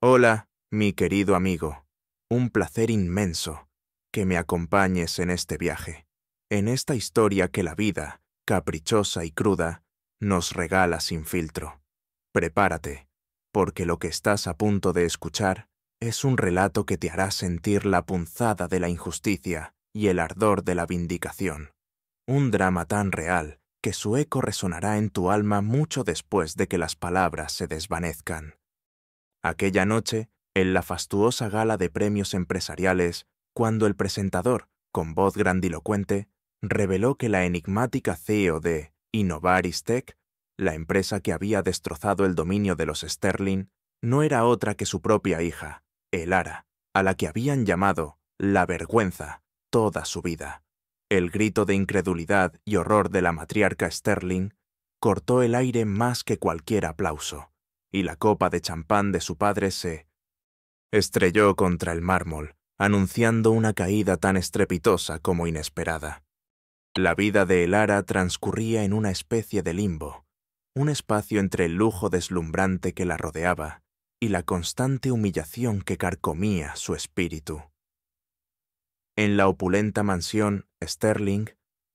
Hola, mi querido amigo. Un placer inmenso que me acompañes en este viaje, en esta historia que la vida, caprichosa y cruda, nos regala sin filtro. Prepárate, porque lo que estás a punto de escuchar es un relato que te hará sentir la punzada de la injusticia y el ardor de la vindicación. Un drama tan real que su eco resonará en tu alma mucho después de que las palabras se desvanezcan. Aquella noche, en la fastuosa gala de premios empresariales, cuando el presentador, con voz grandilocuente, reveló que la enigmática CEO de Innovaris Tech, la empresa que había destrozado el dominio de los Sterling, no era otra que su propia hija, Elara, a la que habían llamado la vergüenza toda su vida. El grito de incredulidad y horror de la matriarca Sterling cortó el aire más que cualquier aplauso, y la copa de champán de su padre se estrelló contra el mármol, anunciando una caída tan estrepitosa como inesperada. La vida de Elara transcurría en una especie de limbo, un espacio entre el lujo deslumbrante que la rodeaba y la constante humillación que carcomía su espíritu. En la opulenta mansión Sterling,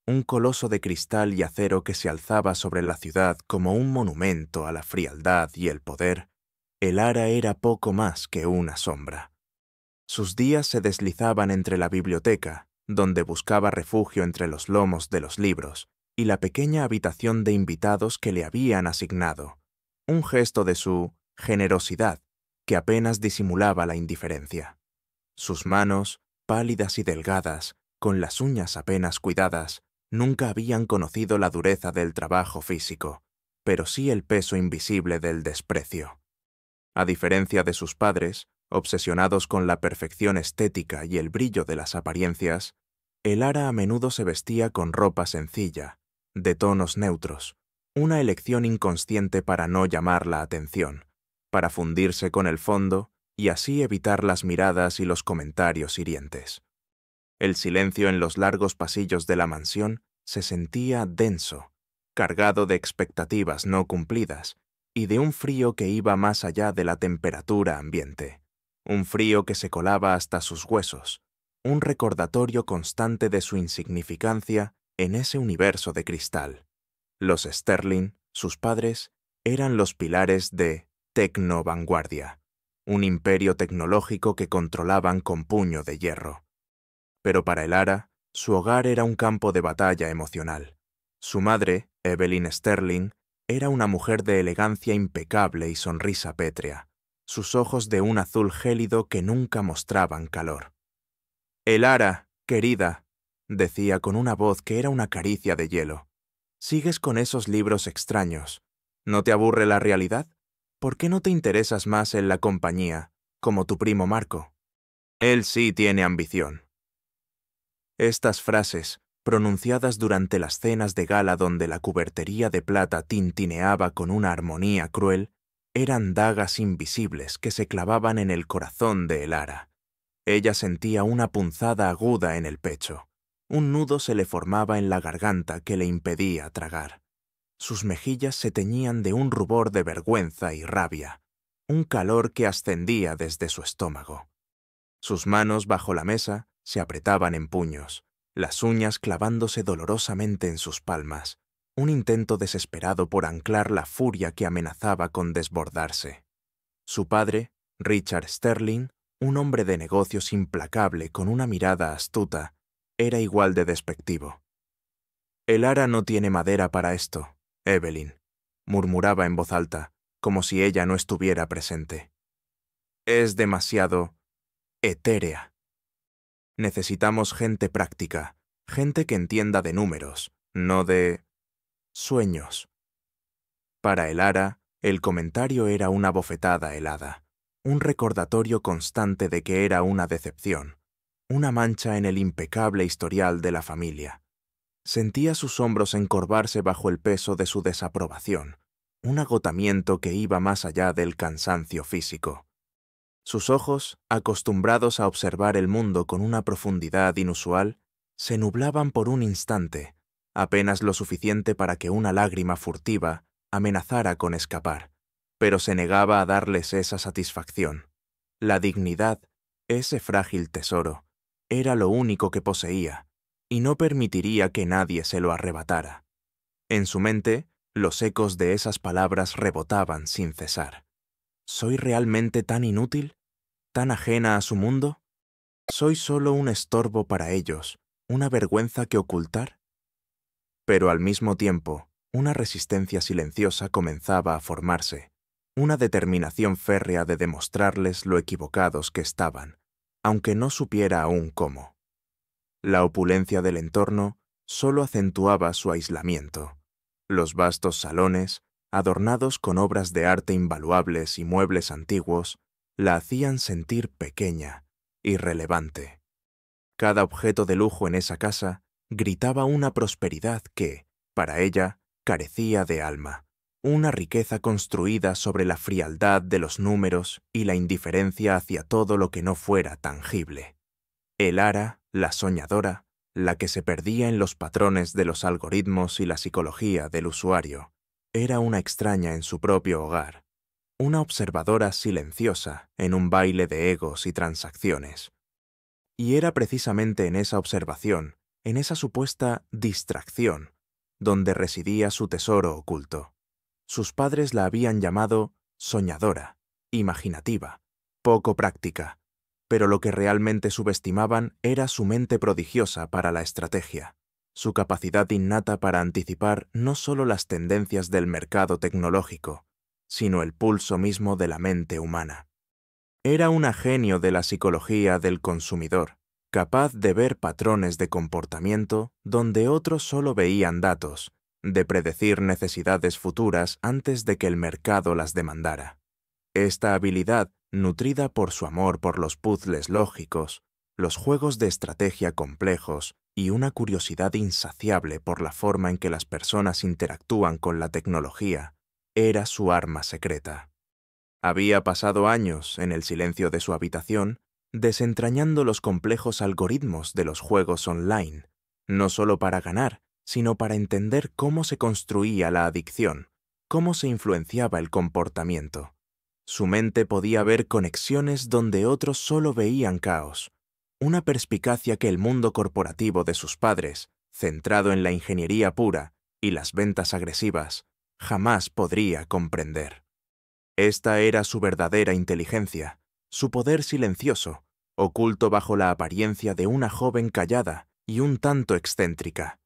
un coloso de cristal y acero que se alzaba sobre la ciudad como un monumento a la frialdad y el poder, Elara era poco más que una sombra. Sus días se deslizaban entre la biblioteca, donde buscaba refugio entre los lomos de los libros, y la pequeña habitación de invitados que le habían asignado, un gesto de su generosidad que apenas disimulaba la indiferencia. Sus manos, pálidas y delgadas, con las uñas apenas cuidadas, nunca habían conocido la dureza del trabajo físico, pero sí el peso invisible del desprecio. A diferencia de sus padres, obsesionados con la perfección estética y el brillo de las apariencias, Elara a menudo se vestía con ropa sencilla, de tonos neutros, una elección inconsciente para no llamar la atención, para fundirse con el fondo y así evitar las miradas y los comentarios hirientes. El silencio en los largos pasillos de la mansión se sentía denso, cargado de expectativas no cumplidas y de un frío que iba más allá de la temperatura ambiente, un frío que se colaba hasta sus huesos, un recordatorio constante de su insignificancia en ese universo de cristal. Los Sterling, sus padres, eran los pilares de Tecno-Vanguardia, un imperio tecnológico que controlaban con puño de hierro. Pero para Elara, su hogar era un campo de batalla emocional. Su madre, Evelyn Sterling, era una mujer de elegancia impecable y sonrisa pétrea, sus ojos de un azul gélido que nunca mostraban calor. «Elara, querida», decía con una voz que era una caricia de hielo, «sigues con esos libros extraños. ¿No te aburre la realidad? ¿Por qué no te interesas más en la compañía, como tu primo Marco? Él sí tiene ambición». Estas frases, pronunciadas durante las cenas de gala donde la cubertería de plata tintineaba con una armonía cruel, eran dagas invisibles que se clavaban en el corazón de Elara. Ella sentía una punzada aguda en el pecho. Un nudo se le formaba en la garganta que le impedía tragar. Sus mejillas se teñían de un rubor de vergüenza y rabia, un calor que ascendía desde su estómago. Sus manos bajo la mesa se apretaban en puños, las uñas clavándose dolorosamente en sus palmas, un intento desesperado por anclar la furia que amenazaba con desbordarse. Su padre, Richard Sterling, un hombre de negocios implacable con una mirada astuta, era igual de despectivo. «Elara no tiene madera para esto, Evelyn», murmuraba en voz alta, como si ella no estuviera presente. «Es demasiado etérea. Necesitamos gente práctica, gente que entienda de números, no de sueños». Para Elara, el comentario era una bofetada helada, un recordatorio constante de que era una decepción, una mancha en el impecable historial de la familia. Sentía sus hombros encorvarse bajo el peso de su desaprobación, un agotamiento que iba más allá del cansancio físico. Sus ojos, acostumbrados a observar el mundo con una profundidad inusual, se nublaban por un instante, apenas lo suficiente para que una lágrima furtiva amenazara con escapar, pero se negaba a darles esa satisfacción. La dignidad, ese frágil tesoro, era lo único que poseía, y no permitiría que nadie se lo arrebatara. En su mente, los ecos de esas palabras rebotaban sin cesar. ¿Soy realmente tan inútil? ¿Tan ajena a su mundo? ¿Soy solo un estorbo para ellos, una vergüenza que ocultar? Pero al mismo tiempo, una resistencia silenciosa comenzaba a formarse, una determinación férrea de demostrarles lo equivocados que estaban, aunque no supiera aún cómo. La opulencia del entorno solo acentuaba su aislamiento. Los vastos salones, adornados con obras de arte invaluables y muebles antiguos, la hacían sentir pequeña, irrelevante. Cada objeto de lujo en esa casa gritaba una prosperidad que, para ella, carecía de alma, una riqueza construida sobre la frialdad de los números y la indiferencia hacia todo lo que no fuera tangible. Elara, la soñadora, la que se perdía en los patrones de los algoritmos y la psicología del usuario, era una extraña en su propio hogar, una observadora silenciosa en un baile de egos y transacciones. Y era precisamente en esa observación, en esa supuesta distracción, donde residía su tesoro oculto. Sus padres la habían llamado soñadora, imaginativa, poco práctica, pero lo que realmente subestimaban era su mente prodigiosa para la estrategia, su capacidad innata para anticipar no solo las tendencias del mercado tecnológico, sino el pulso mismo de la mente humana. Era una genio de la psicología del consumidor, capaz de ver patrones de comportamiento donde otros solo veían datos, de predecir necesidades futuras antes de que el mercado las demandara. Esta habilidad, nutrida por su amor por los puzzles lógicos, los juegos de estrategia complejos y una curiosidad insaciable por la forma en que las personas interactúan con la tecnología, era su arma secreta. Había pasado años, en el silencio de su habitación, desentrañando los complejos algoritmos de los juegos online, no solo para ganar, sino para entender cómo se construía la adicción, cómo se influenciaba el comportamiento. Su mente podía ver conexiones donde otros solo veían caos, una perspicacia que el mundo corporativo de sus padres, centrado en la ingeniería pura y las ventas agresivas, jamás podría comprender. Esta era su verdadera inteligencia, su poder silencioso, oculto bajo la apariencia de una joven callada y un tanto excéntrica.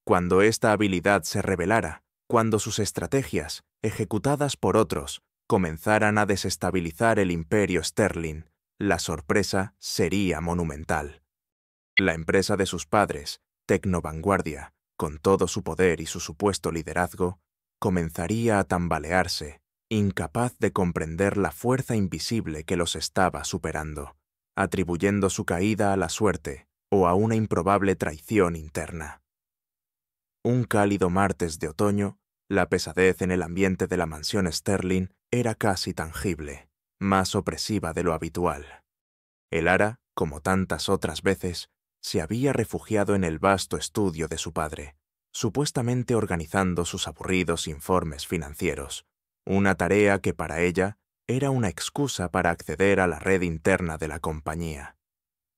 Cuando esta habilidad se revelara, cuando sus estrategias, ejecutadas por otros, comenzaran a desestabilizar el imperio Sterling, la sorpresa sería monumental. La empresa de sus padres, Tecnovanguardia, con todo su poder y su supuesto liderazgo, comenzaría a tambalearse, incapaz de comprender la fuerza invisible que los estaba superando, atribuyendo su caída a la suerte o a una improbable traición interna. Un cálido martes de otoño, la pesadez en el ambiente de la mansión Sterling era casi tangible, más opresiva de lo habitual. Elara, como tantas otras veces, se había refugiado en el vasto estudio de su padre, supuestamente organizando sus aburridos informes financieros, una tarea que para ella era una excusa para acceder a la red interna de la compañía.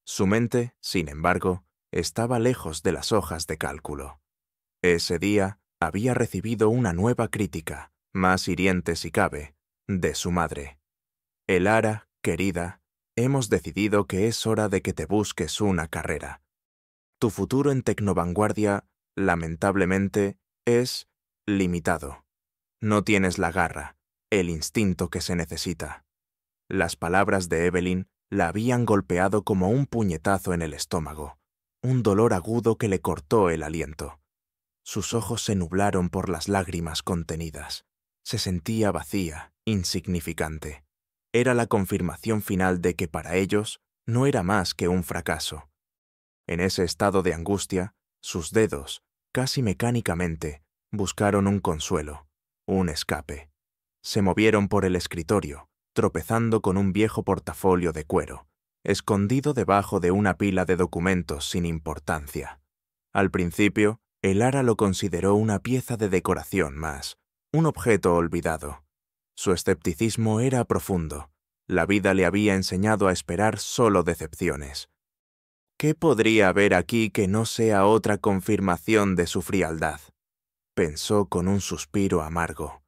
Su mente, sin embargo, estaba lejos de las hojas de cálculo. Ese día había recibido una nueva crítica, más hiriente si cabe, de su madre. Elara, querida, hemos decidido que es hora de que te busques una carrera. Tu futuro en Tecnovanguardia, lamentablemente, es limitado. No tienes la garra, el instinto que se necesita. Las palabras de Evelyn la habían golpeado como un puñetazo en el estómago, un dolor agudo que le cortó el aliento. Sus ojos se nublaron por las lágrimas contenidas. Se sentía vacía, insignificante. Era la confirmación final de que para ellos no era más que un fracaso. En ese estado de angustia, sus dedos, casi mecánicamente, buscaron un consuelo, un escape. Se movieron por el escritorio, tropezando con un viejo portafolio de cuero, escondido debajo de una pila de documentos sin importancia. Al principio, Elara lo consideró una pieza de decoración más, un objeto olvidado. Su escepticismo era profundo. La vida le había enseñado a esperar solo decepciones. ¿Qué podría haber aquí que no sea otra confirmación de su frialdad?, pensó con un suspiro amargo.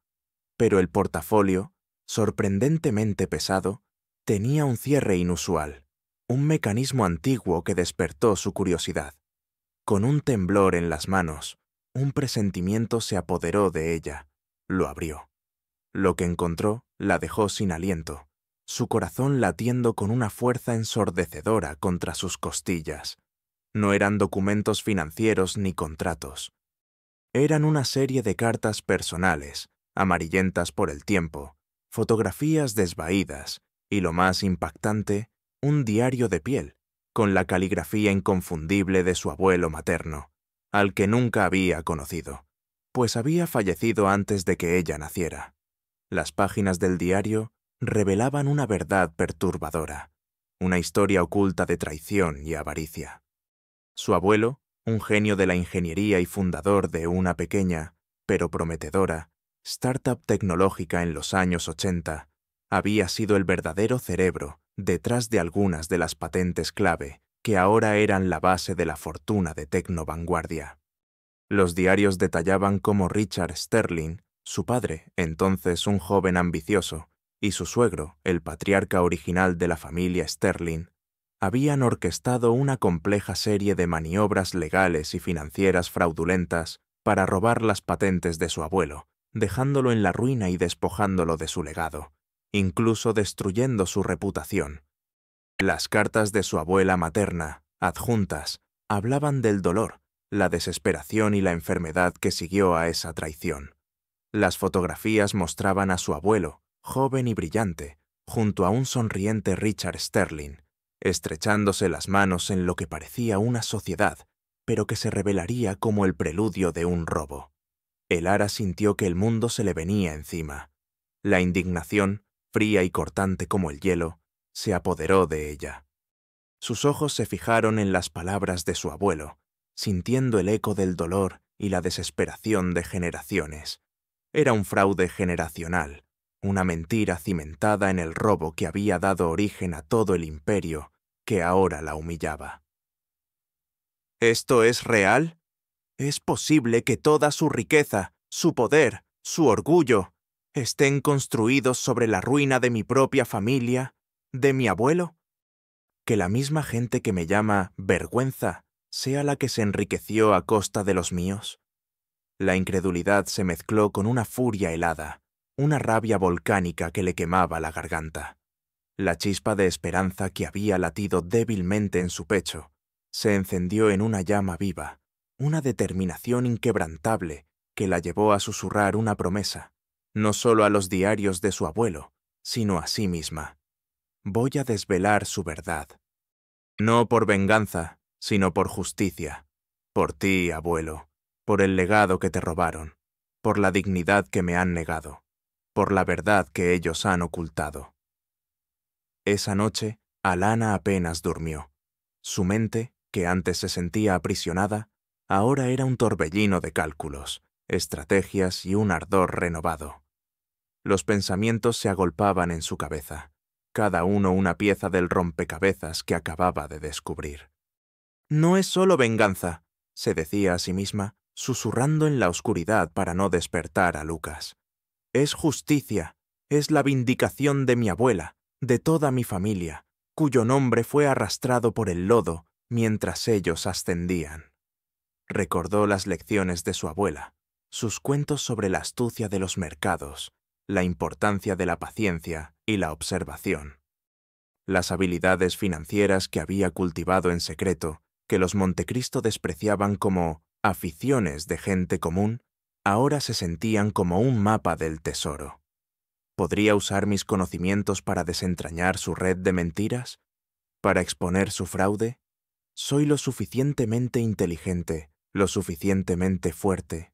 Pero el portafolio, sorprendentemente pesado, tenía un cierre inusual, un mecanismo antiguo que despertó su curiosidad. Con un temblor en las manos, un presentimiento se apoderó de ella. Lo abrió. Lo que encontró la dejó sin aliento, su corazón latiendo con una fuerza ensordecedora contra sus costillas. No eran documentos financieros ni contratos. Eran una serie de cartas personales, amarillentas por el tiempo, fotografías desvaídas y, lo más impactante, un diario de piel, con la caligrafía inconfundible de su abuelo materno, al que nunca había conocido, pues había fallecido antes de que ella naciera. Las páginas del diario revelaban una verdad perturbadora, una historia oculta de traición y avaricia. Su abuelo, un genio de la ingeniería y fundador de una pequeña, pero prometedora, startup tecnológica en los años 80, había sido el verdadero cerebro detrás de algunas de las patentes clave que ahora eran la base de la fortuna de Tecno Vanguardia. Los diarios detallaban cómo Richard Sterling, su padre, entonces un joven ambicioso, y su suegro, el patriarca original de la familia Sterling, habían orquestado una compleja serie de maniobras legales y financieras fraudulentas para robar las patentes de su abuelo, dejándolo en la ruina y despojándolo de su legado, incluso destruyendo su reputación. Las cartas de su abuela materna, adjuntas, hablaban del dolor, la desesperación y la enfermedad que siguió a esa traición. Las fotografías mostraban a su abuelo, joven y brillante, junto a un sonriente Richard Sterling, estrechándose las manos en lo que parecía una sociedad, pero que se revelaría como el preludio de un robo. Elara sintió que el mundo se le venía encima. La indignación, fría y cortante como el hielo, se apoderó de ella. Sus ojos se fijaron en las palabras de su abuelo, sintiendo el eco del dolor y la desesperación de generaciones. Era un fraude generacional, una mentira cimentada en el robo que había dado origen a todo el imperio que ahora la humillaba. ¿Esto es real? ¿Es posible que toda su riqueza, su poder, su orgullo, estén construidos sobre la ruina de mi propia familia, de mi abuelo? ¿Que la misma gente que me llama vergüenza sea la que se enriqueció a costa de los míos? La incredulidad se mezcló con una furia helada, una rabia volcánica que le quemaba la garganta. La chispa de esperanza que había latido débilmente en su pecho se encendió en una llama viva, una determinación inquebrantable que la llevó a susurrar una promesa, no solo a los diarios de su abuelo, sino a sí misma. Voy a desvelar su verdad. No por venganza, sino por justicia. Por ti, abuelo, por el legado que te robaron, por la dignidad que me han negado, por la verdad que ellos han ocultado. Esa noche, Alana apenas durmió. Su mente, que antes se sentía aprisionada, ahora era un torbellino de cálculos, estrategias y un ardor renovado. Los pensamientos se agolpaban en su cabeza, cada uno una pieza del rompecabezas que acababa de descubrir. No es solo venganza, se decía a sí misma, susurrando en la oscuridad para no despertar a Lucas. Es justicia, es la vindicación de mi abuela, de toda mi familia, cuyo nombre fue arrastrado por el lodo mientras ellos ascendían. Recordó las lecciones de su abuela, sus cuentos sobre la astucia de los mercados, la importancia de la paciencia y la observación. Las habilidades financieras que había cultivado en secreto, que los Montecristo despreciaban como aficiones de gente común, ahora se sentían como un mapa del tesoro. ¿Podría usar mis conocimientos para desentrañar su red de mentiras? ¿Para exponer su fraude? ¿Soy lo suficientemente inteligente, lo suficientemente fuerte?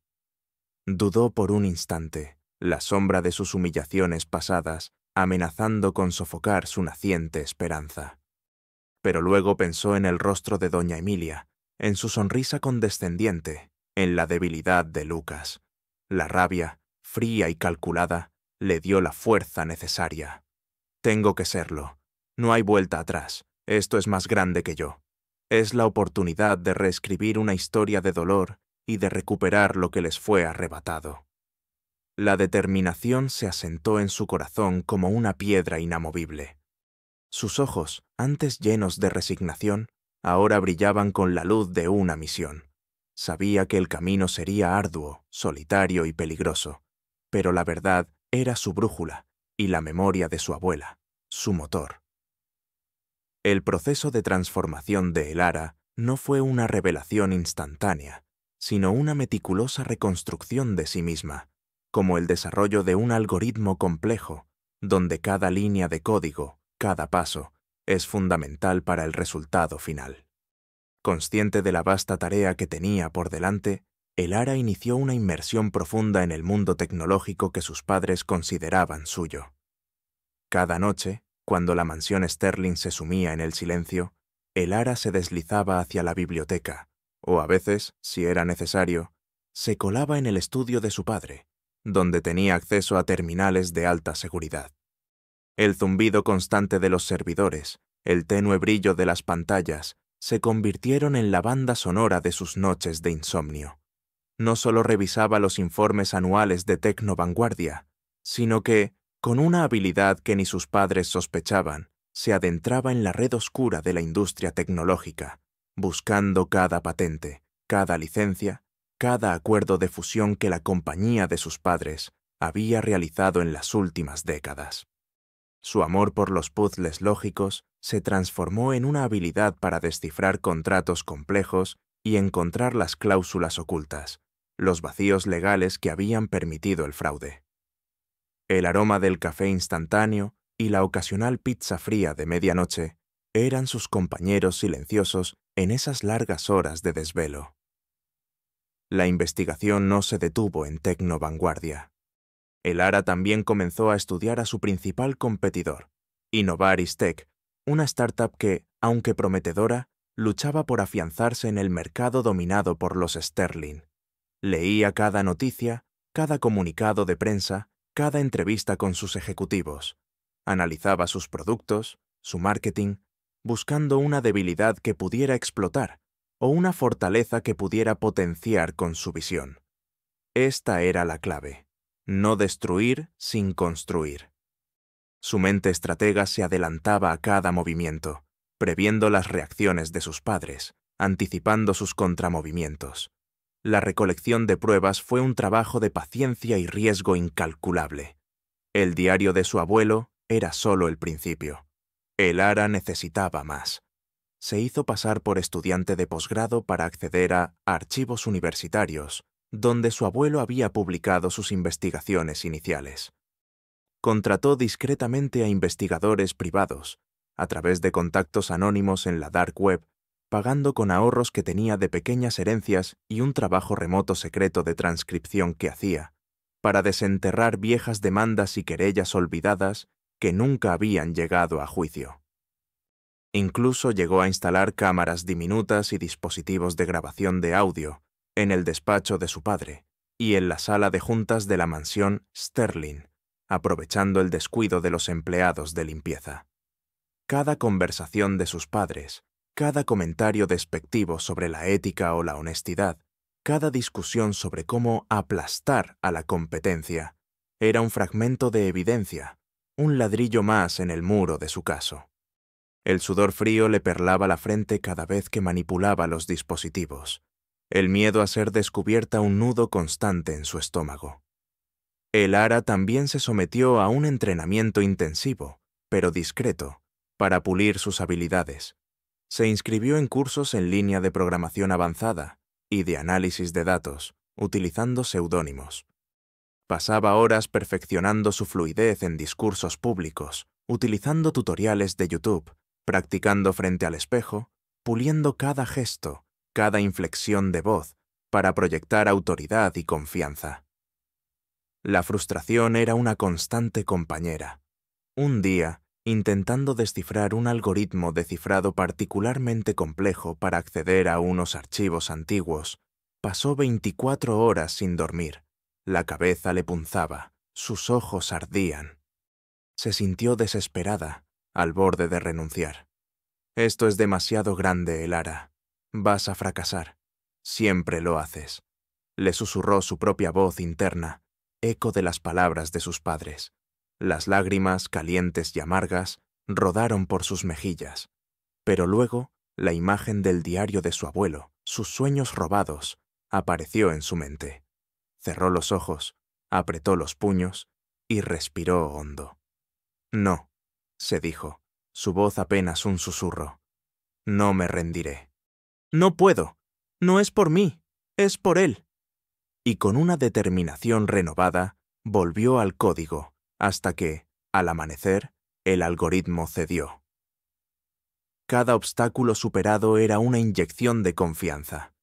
Dudó por un instante, la sombra de sus humillaciones pasadas amenazando con sofocar su naciente esperanza. Pero luego pensó en el rostro de doña Emilia, en su sonrisa condescendiente, en la debilidad de Lucas. La rabia, fría y calculada, le dio la fuerza necesaria. Tengo que serlo. No hay vuelta atrás. Esto es más grande que yo. Es la oportunidad de reescribir una historia de dolor y de recuperar lo que les fue arrebatado. La determinación se asentó en su corazón como una piedra inamovible. Sus ojos, antes llenos de resignación, ahora brillaban con la luz de una misión. Sabía que el camino sería arduo, solitario y peligroso, pero la verdad era su brújula y la memoria de su abuela, su motor. El proceso de transformación de Elara no fue una revelación instantánea, sino una meticulosa reconstrucción de sí misma, como el desarrollo de un algoritmo complejo, donde cada línea de código, cada paso, es fundamental para el resultado final. Consciente de la vasta tarea que tenía por delante, Elara inició una inmersión profunda en el mundo tecnológico que sus padres consideraban suyo. Cada noche, cuando la mansión Sterling se sumía en el silencio, Elara se deslizaba hacia la biblioteca, o a veces, si era necesario, se colaba en el estudio de su padre, donde tenía acceso a terminales de alta seguridad. El zumbido constante de los servidores, el tenue brillo de las pantallas, se convirtieron en la banda sonora de sus noches de insomnio. No solo revisaba los informes anuales de Tecno Vanguardia, sino que, con una habilidad que ni sus padres sospechaban, se adentraba en la red oscura de la industria tecnológica, buscando cada patente, cada licencia, cada acuerdo de fusión que la compañía de sus padres había realizado en las últimas décadas. Su amor por los puzzles lógicos se transformó en una habilidad para descifrar contratos complejos y encontrar las cláusulas ocultas, los vacíos legales que habían permitido el fraude. El aroma del café instantáneo y la ocasional pizza fría de medianoche eran sus compañeros silenciosos en esas largas horas de desvelo. La investigación no se detuvo en Tecno Vanguardia. Elara también comenzó a estudiar a su principal competidor, Innovaris Tech, una startup que, aunque prometedora, luchaba por afianzarse en el mercado dominado por los Sterling. Leía cada noticia, cada comunicado de prensa, cada entrevista con sus ejecutivos. Analizaba sus productos, su marketing, buscando una debilidad que pudiera explotar o una fortaleza que pudiera potenciar con su visión. Esta era la clave: no destruir sin construir. Su mente estratega se adelantaba a cada movimiento, previendo las reacciones de sus padres, anticipando sus contramovimientos. La recolección de pruebas fue un trabajo de paciencia y riesgo incalculable. El diario de su abuelo era solo el principio. Elara necesitaba más. Se hizo pasar por estudiante de posgrado para acceder a archivos universitarios, donde su abuelo había publicado sus investigaciones iniciales. Contrató discretamente a investigadores privados, a través de contactos anónimos en la dark web, pagando con ahorros que tenía de pequeñas herencias y un trabajo remoto secreto de transcripción que hacía, para desenterrar viejas demandas y querellas olvidadas que nunca habían llegado a juicio. Incluso llegó a instalar cámaras diminutas y dispositivos de grabación de audio en el despacho de su padre y en la sala de juntas de la mansión Sterling, aprovechando el descuido de los empleados de limpieza. Cada conversación de sus padres, cada comentario despectivo sobre la ética o la honestidad, cada discusión sobre cómo aplastar a la competencia, era un fragmento de evidencia, un ladrillo más en el muro de su caso. El sudor frío le perlaba la frente cada vez que manipulaba los dispositivos. El miedo a ser descubierta un nudo constante en su estómago. Elara también se sometió a un entrenamiento intensivo, pero discreto, para pulir sus habilidades. Se inscribió en cursos en línea de programación avanzada y de análisis de datos, utilizando seudónimos. Pasaba horas perfeccionando su fluidez en discursos públicos, utilizando tutoriales de YouTube, practicando frente al espejo, puliendo cada gesto, cada inflexión de voz, para proyectar autoridad y confianza. La frustración era una constante compañera. Un día, intentando descifrar un algoritmo de cifrado particularmente complejo para acceder a unos archivos antiguos, pasó 24 horas sin dormir. La cabeza le punzaba, sus ojos ardían. Se sintió desesperada, al borde de renunciar. Esto es demasiado grande, Elara. Vas a fracasar. Siempre lo haces. Le susurró su propia voz interna, eco de las palabras de sus padres. Las lágrimas, calientes y amargas, rodaron por sus mejillas. Pero luego, la imagen del diario de su abuelo, sus sueños robados, apareció en su mente. Cerró los ojos, apretó los puños y respiró hondo. No, se dijo, su voz apenas un susurro. No me rendiré. No puedo. No es por mí, es por él. Y con una determinación renovada, volvió al código, hasta que, al amanecer, el algoritmo cedió. Cada obstáculo superado era una inyección de confianza.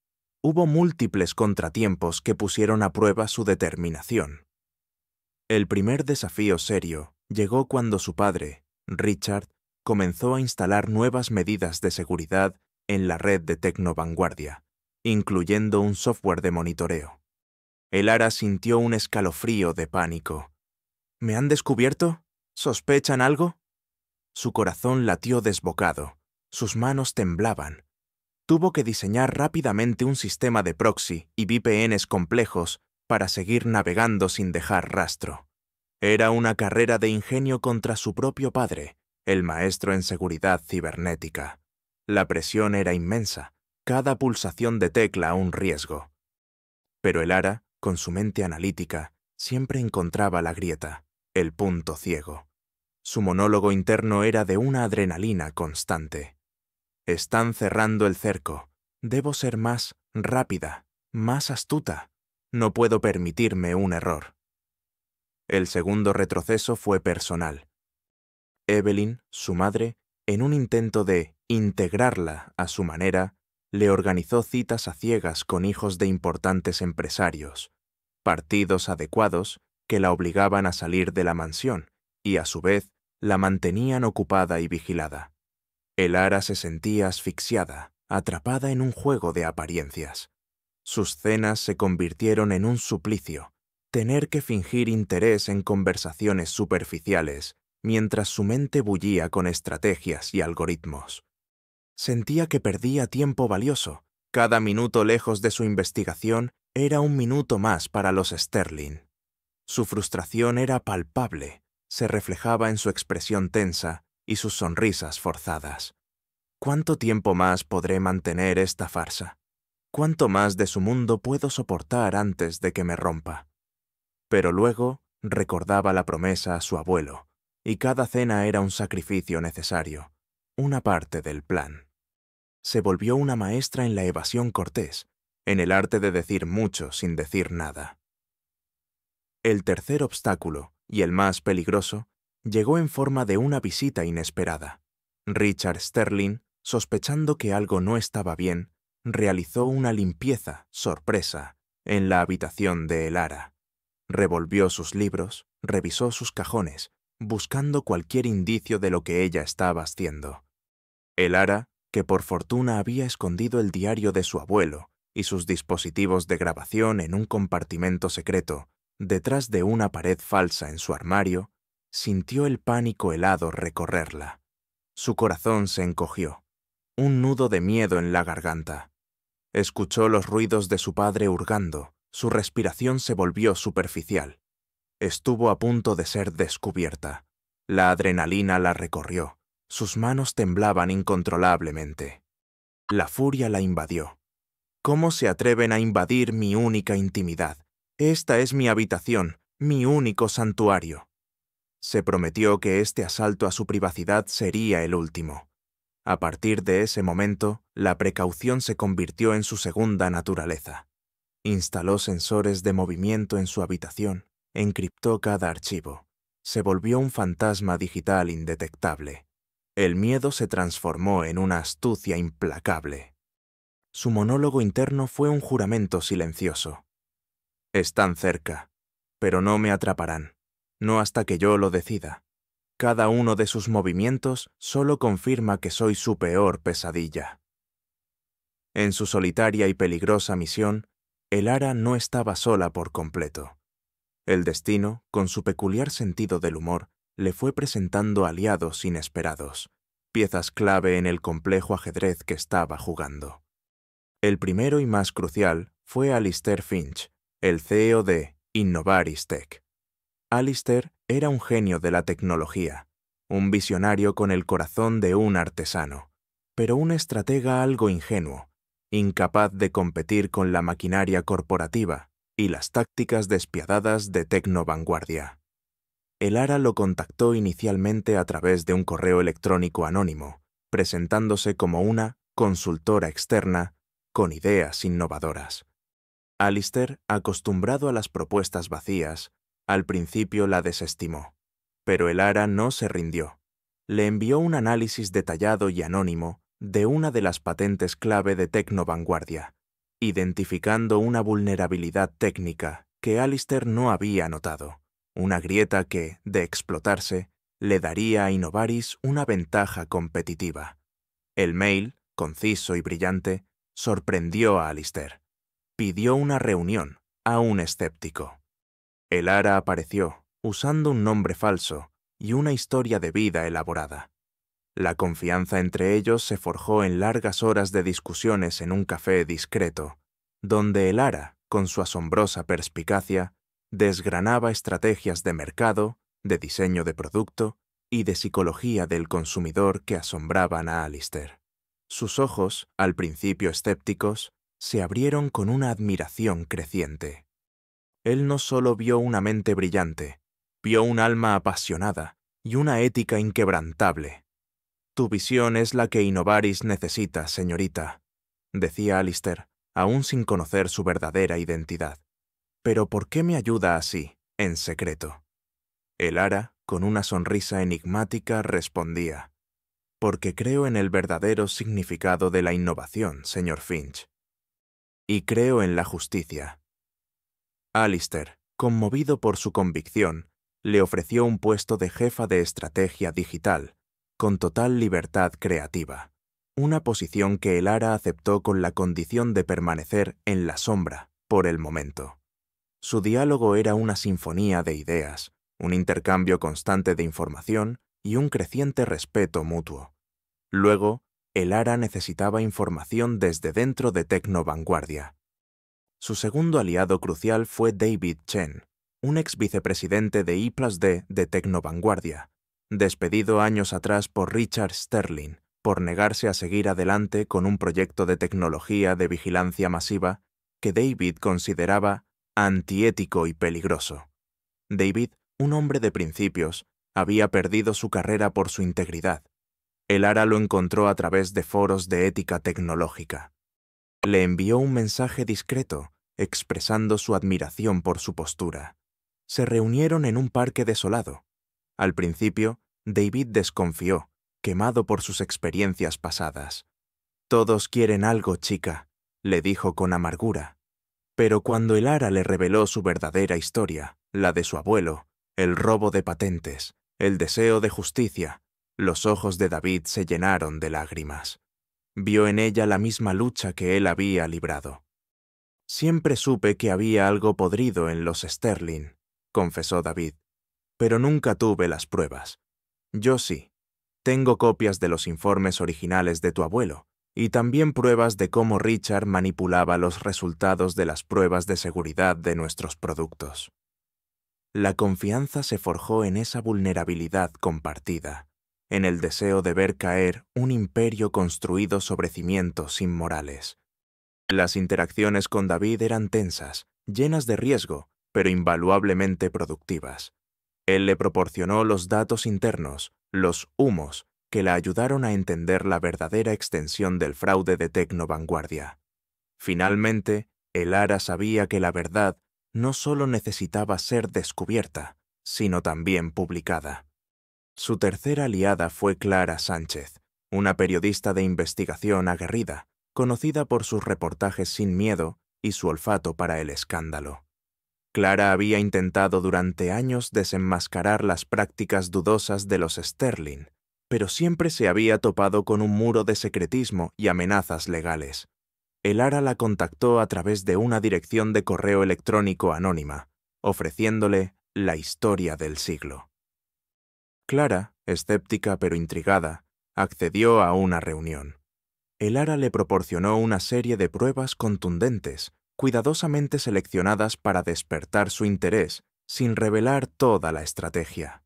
Hubo múltiples contratiempos que pusieron a prueba su determinación. El primer desafío serio llegó cuando su padre, Richard, comenzó a instalar nuevas medidas de seguridad en la red de tecnovanguardia, incluyendo un software de monitoreo. Elara sintió un escalofrío de pánico. ¿Me han descubierto? ¿Sospechan algo? Su corazón latió desbocado, sus manos temblaban. Tuvo que diseñar rápidamente un sistema de proxy y VPNs complejos para seguir navegando sin dejar rastro. Era una carrera de ingenio contra su propio padre, el maestro en seguridad cibernética. La presión era inmensa, cada pulsación de tecla un riesgo. Pero Elara, con su mente analítica, siempre encontraba la grieta, el punto ciego. Su monólogo interno era de una adrenalina constante. Están cerrando el cerco. Debo ser más rápida, más astuta. No puedo permitirme un error. El segundo retroceso fue personal. Evelyn, su madre, en un intento de integrarla a su manera, le organizó citas a ciegas con hijos de importantes empresarios, partidos adecuados que la obligaban a salir de la mansión y, a su vez, la mantenían ocupada y vigilada. Elara se sentía asfixiada, atrapada en un juego de apariencias. Sus cenas se convirtieron en un suplicio, tener que fingir interés en conversaciones superficiales, mientras su mente bullía con estrategias y algoritmos. Sentía que perdía tiempo valioso. Cada minuto lejos de su investigación era un minuto más para los Sterling. Su frustración era palpable, se reflejaba en su expresión tensa y sus sonrisas forzadas. ¿Cuánto tiempo más podré mantener esta farsa? ¿Cuánto más de su mundo puedo soportar antes de que me rompa? Pero luego recordaba la promesa a su abuelo, y cada cena era un sacrificio necesario, una parte del plan. Se volvió una maestra en la evasión cortés, en el arte de decir mucho sin decir nada. El tercer obstáculo, y el más peligroso, llegó en forma de una visita inesperada. Richard Sterling, sospechando que algo no estaba bien, realizó una limpieza, sorpresa, en la habitación de Elara. Revolvió sus libros, revisó sus cajones, buscando cualquier indicio de lo que ella estaba haciendo. Elara, que por fortuna había escondido el diario de su abuelo y sus dispositivos de grabación en un compartimento secreto, detrás de una pared falsa en su armario, sintió el pánico helado recorrerla. Su corazón se encogió, un nudo de miedo en la garganta. Escuchó los ruidos de su padre hurgando, su respiración se volvió superficial. Estuvo a punto de ser descubierta. La adrenalina la recorrió, sus manos temblaban incontrolablemente. La furia la invadió. ¿Cómo se atreven a invadir mi única intimidad? Esta es mi habitación, mi único santuario. Se prometió que este asalto a su privacidad sería el último. A partir de ese momento, la precaución se convirtió en su segunda naturaleza. Instaló sensores de movimiento en su habitación, encriptó cada archivo. Se volvió un fantasma digital indetectable. El miedo se transformó en una astucia implacable. Su monólogo interno fue un juramento silencioso. Están cerca, pero no me atraparán, no hasta que yo lo decida. Cada uno de sus movimientos solo confirma que soy su peor pesadilla. En su solitaria y peligrosa misión, Elara no estaba sola por completo. El destino, con su peculiar sentido del humor, le fue presentando aliados inesperados, piezas clave en el complejo ajedrez que estaba jugando. El primero y más crucial fue Alistair Finch, el CEO de Innovaris Tech. Alistair era un genio de la tecnología, un visionario con el corazón de un artesano, pero un estratega algo ingenuo, incapaz de competir con la maquinaria corporativa y las tácticas despiadadas de tecnovanguardia. El ARA lo contactó inicialmente a través de un correo electrónico anónimo, presentándose como una consultora externa con ideas innovadoras. Alistair, acostumbrado a las propuestas vacías, al principio la desestimó, pero el ARA no se rindió. Le envió un análisis detallado y anónimo de una de las patentes clave de tecnovanguardia, identificando una vulnerabilidad técnica que Alistair no había notado, una grieta que, de explotarse, le daría a Innovaris una ventaja competitiva. El mail, conciso y brillante, sorprendió a Alistair. Pidió una reunión, aún escéptico. El ARA apareció, usando un nombre falso y una historia de vida elaborada. La confianza entre ellos se forjó en largas horas de discusiones en un café discreto, donde el ARA, con su asombrosa perspicacia, desgranaba estrategias de mercado, de diseño de producto y de psicología del consumidor que asombraban a Alistair. Sus ojos, al principio escépticos, se abrieron con una admiración creciente. Él no solo vio una mente brillante, vio un alma apasionada y una ética inquebrantable. «Tu visión es la que Innovaris necesita, señorita», decía Alistair, aún sin conocer su verdadera identidad. «¿Pero por qué me ayuda así, en secreto?» El ARA, con una sonrisa enigmática, respondía: «Porque creo en el verdadero significado de la innovación, señor Finch. Y creo en la justicia». Alistair, conmovido por su convicción, le ofreció un puesto de jefa de estrategia digital, con total libertad creativa, una posición que el ARA aceptó con la condición de permanecer en la sombra por el momento. Su diálogo era una sinfonía de ideas, un intercambio constante de información y un creciente respeto mutuo. Luego, el ARA necesitaba información desde dentro de Tecnovanguardia. Su segundo aliado crucial fue David Chen, un ex vicepresidente de I+D de Tecnovanguardia, despedido años atrás por Richard Sterling por negarse a seguir adelante con un proyecto de tecnología de vigilancia masiva que David consideraba antiético y peligroso. David, un hombre de principios, había perdido su carrera por su integridad. El ARA lo encontró a través de foros de ética tecnológica. Le envió un mensaje discreto, expresando su admiración por su postura. Se reunieron en un parque desolado. Al principio, David desconfió, quemado por sus experiencias pasadas. «Todos quieren algo, chica», le dijo con amargura. Pero cuando el ARA le reveló su verdadera historia, la de su abuelo, el robo de patentes, el deseo de justicia, los ojos de David se llenaron de lágrimas. Vio en ella la misma lucha que él había librado. «Siempre supe que había algo podrido en los Sterling», confesó David, «pero nunca tuve las pruebas. Yo sí. Tengo copias de los informes originales de tu abuelo, y también pruebas de cómo Richard manipulaba los resultados de las pruebas de seguridad de nuestros productos». La confianza se forjó en esa vulnerabilidad compartida, en el deseo de ver caer un imperio construido sobre cimientos inmorales. Las interacciones con David eran tensas, llenas de riesgo, pero invaluablemente productivas. Él le proporcionó los datos internos, los humos, que le ayudaron a entender la verdadera extensión del fraude de Tecnovanguardia. Finalmente, el ARA sabía que la verdad no solo necesitaba ser descubierta, sino también publicada. Su tercera aliada fue Clara Sánchez, una periodista de investigación aguerrida, conocida por sus reportajes sin miedo y su olfato para el escándalo. Clara había intentado durante años desenmascarar las prácticas dudosas de los Sterling, pero siempre se había topado con un muro de secretismo y amenazas legales. El ARA la contactó a través de una dirección de correo electrónico anónima, ofreciéndole la historia del siglo. Clara, escéptica pero intrigada, accedió a una reunión. El Ara le proporcionó una serie de pruebas contundentes, cuidadosamente seleccionadas para despertar su interés, sin revelar toda la estrategia.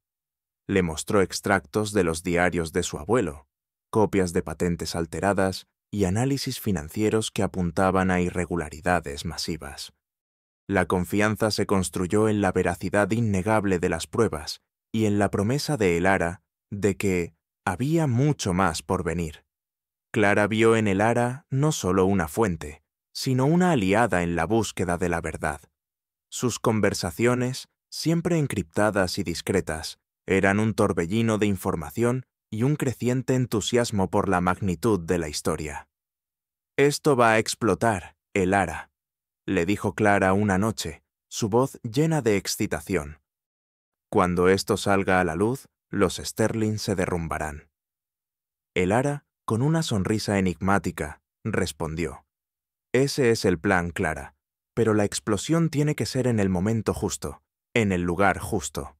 Le mostró extractos de los diarios de su abuelo, copias de patentes alteradas y análisis financieros que apuntaban a irregularidades masivas. La confianza se construyó en la veracidad innegable de las pruebas y en la promesa de El Ara de que había mucho más por venir. Clara vio en El Ara no solo una fuente, sino una aliada en la búsqueda de la verdad. Sus conversaciones, siempre encriptadas y discretas, eran un torbellino de información y un creciente entusiasmo por la magnitud de la historia. «Esto va a explotar, El Ara», le dijo Clara una noche, su voz llena de excitación. «Cuando esto salga a la luz, los Sterling se derrumbarán». El Ara, con una sonrisa enigmática, respondió: «Ese es el plan, Clara, pero la explosión tiene que ser en el momento justo, en el lugar justo».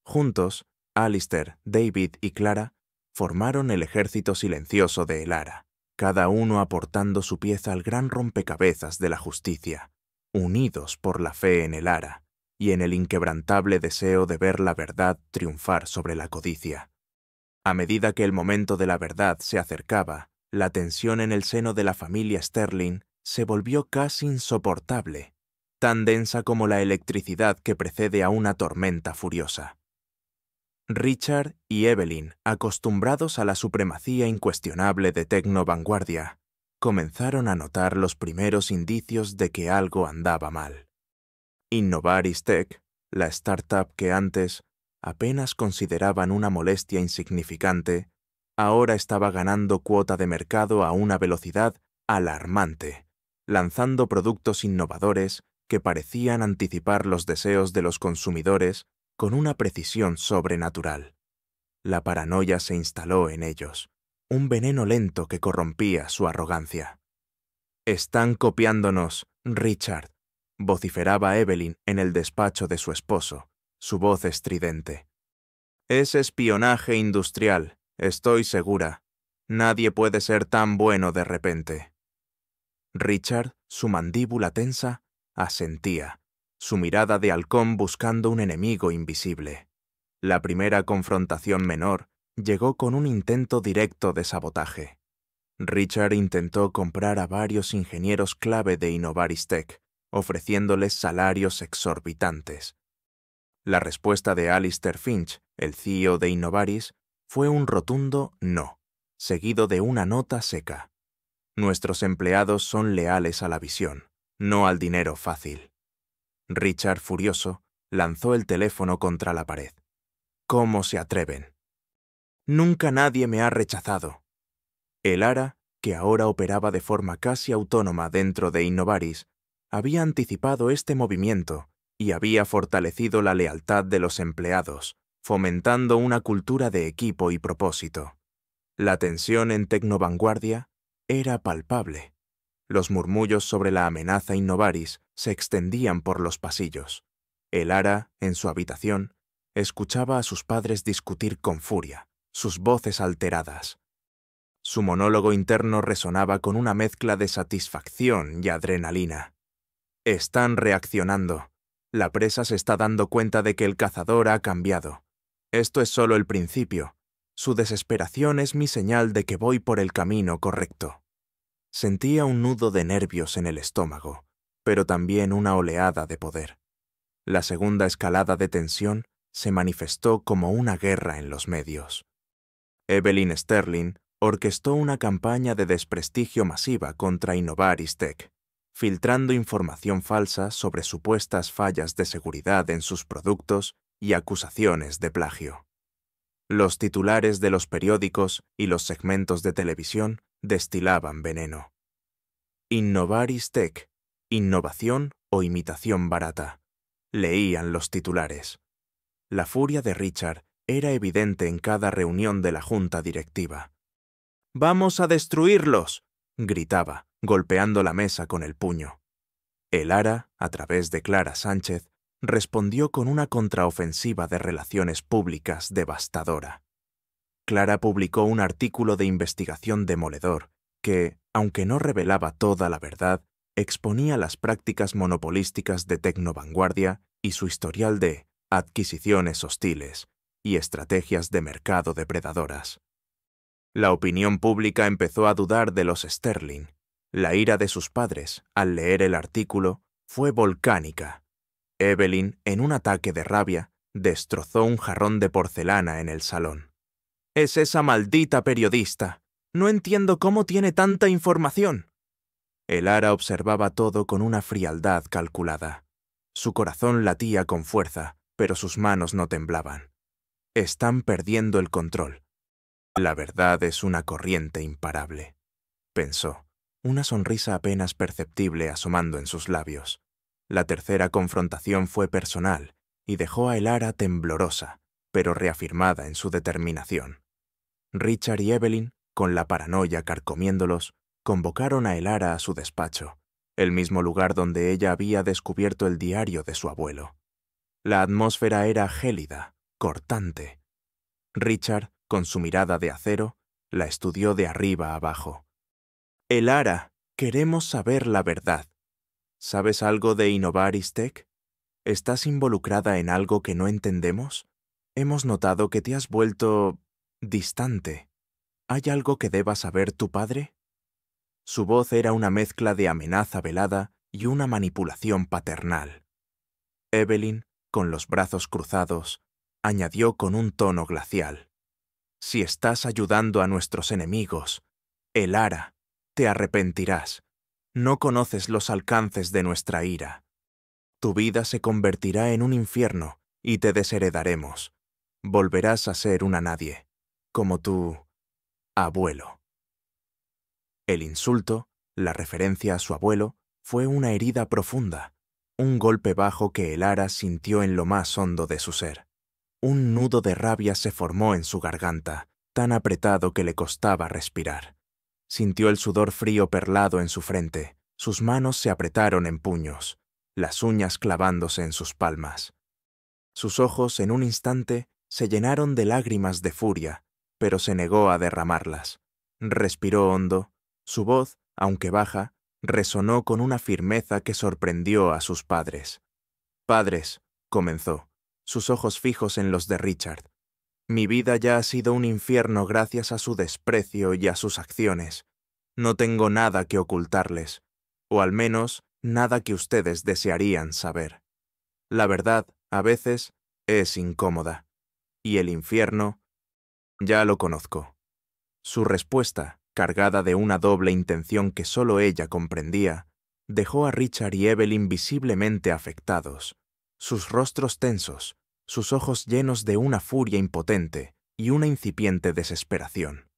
Juntos, Alistair, David y Clara formaron el ejército silencioso de El Ara, cada uno aportando su pieza al gran rompecabezas de la justicia, unidos por la fe en El Ara y en el inquebrantable deseo de ver la verdad triunfar sobre la codicia. A medida que el momento de la verdad se acercaba, la tensión en el seno de la familia Sterling se volvió casi insoportable, tan densa como la electricidad que precede a una tormenta furiosa. Richard y Evelyn, acostumbrados a la supremacía incuestionable de Tecno-Vanguardia, comenzaron a notar los primeros indicios de que algo andaba mal. Innovaris Tech, la startup que antes apenas consideraban una molestia insignificante, ahora estaba ganando cuota de mercado a una velocidad alarmante, lanzando productos innovadores que parecían anticipar los deseos de los consumidores con una precisión sobrenatural. La paranoia se instaló en ellos, un veneno lento que corrompía su arrogancia. «Están copiándonos, Richard», vociferaba Evelyn en el despacho de su esposo, su voz estridente. «Es espionaje industrial, estoy segura. Nadie puede ser tan bueno de repente». Richard, su mandíbula tensa, asentía, su mirada de halcón buscando un enemigo invisible. La primera confrontación menor llegó con un intento directo de sabotaje. Richard intentó comprar a varios ingenieros clave de Innovaris Tech, ofreciéndoles salarios exorbitantes. La respuesta de Alistair Finch, el CEO de Innovaris, fue un rotundo no, seguido de una nota seca. «Nuestros empleados son leales a la visión, no al dinero fácil». Richard, furioso, lanzó el teléfono contra la pared. «¿Cómo se atreven? Nunca nadie me ha rechazado». El Ara, que ahora operaba de forma casi autónoma dentro de Innovaris, había anticipado este movimiento y había fortalecido la lealtad de los empleados, fomentando una cultura de equipo y propósito. La tensión en Tecno-Vanguardia era palpable. Los murmullos sobre la amenaza Innovaris se extendían por los pasillos. El Ara, en su habitación, escuchaba a sus padres discutir con furia, sus voces alteradas. Su monólogo interno resonaba con una mezcla de satisfacción y adrenalina. «Están reaccionando. La presa se está dando cuenta de que el cazador ha cambiado. Esto es solo el principio. Su desesperación es mi señal de que voy por el camino correcto». Sentía un nudo de nervios en el estómago, pero también una oleada de poder. La segunda escalada de tensión se manifestó como una guerra en los medios. Evelyn Sterling orquestó una campaña de desprestigio masiva contra Innovaris Tech, filtrando información falsa sobre supuestas fallas de seguridad en sus productos y acusaciones de plagio. Los titulares de los periódicos y los segmentos de televisión destilaban veneno. «Innovaris Tech, innovación o imitación barata», leían los titulares. La furia de Richard era evidente en cada reunión de la junta directiva. «¡Vamos a destruirlos!», gritaba, golpeando la mesa con el puño. El Ara, a través de Clara Sánchez, respondió con una contraofensiva de relaciones públicas devastadora. Clara publicó un artículo de investigación demoledor que, aunque no revelaba toda la verdad, exponía las prácticas monopolísticas de Tecnovanguardia y su historial de adquisiciones hostiles y estrategias de mercado depredadoras. La opinión pública empezó a dudar de los Sterling. La ira de sus padres, al leer el artículo, fue volcánica. Evelyn, en un ataque de rabia, destrozó un jarrón de porcelana en el salón. «¡Es esa maldita periodista! No entiendo cómo tiene tanta información». Elara observaba todo con una frialdad calculada. Su corazón latía con fuerza, pero sus manos no temblaban. Están perdiendo el control. La verdad es una corriente imparable, pensó, una sonrisa apenas perceptible asomando en sus labios. La tercera confrontación fue personal y dejó a Elara temblorosa, pero reafirmada en su determinación. Richard y Evelyn, con la paranoia carcomiéndolos, convocaron a Elara a su despacho, el mismo lugar donde ella había descubierto el diario de su abuelo. La atmósfera era gélida, cortante. Richard, con su mirada de acero, la estudió de arriba a abajo. «Elara, queremos saber la verdad. ¿Sabes algo de Innovaris Tech? ¿Estás involucrada en algo que no entendemos? Hemos notado que te has vuelto distante. ¿Hay algo que deba saber tu padre?» Su voz era una mezcla de amenaza velada y una manipulación paternal. Evelyn, con los brazos cruzados, añadió con un tono glacial. «Si estás ayudando a nuestros enemigos, Elara, te arrepentirás. No conoces los alcances de nuestra ira. Tu vida se convertirá en un infierno y te desheredaremos. Volverás a ser una nadie, como tu abuelo». El insulto, la referencia a su abuelo, fue una herida profunda, un golpe bajo que Elara sintió en lo más hondo de su ser. Un nudo de rabia se formó en su garganta, tan apretado que le costaba respirar. Sintió el sudor frío perlado en su frente, sus manos se apretaron en puños, las uñas clavándose en sus palmas. Sus ojos, en un instante, se llenaron de lágrimas de furia, pero se negó a derramarlas. Respiró hondo. Su voz, aunque baja, resonó con una firmeza que sorprendió a sus padres. «Padres», comenzó, sus ojos fijos en los de Richard. «Mi vida ya ha sido un infierno gracias a su desprecio y a sus acciones. No tengo nada que ocultarles, o al menos nada que ustedes desearían saber. La verdad, a veces, es incómoda. Y el infierno, ya lo conozco». Su respuesta, cargada de una doble intención que solo ella comprendía, dejó a Richard y Evelyn visiblemente afectados, sus rostros tensos, sus ojos llenos de una furia impotente y una incipiente desesperación.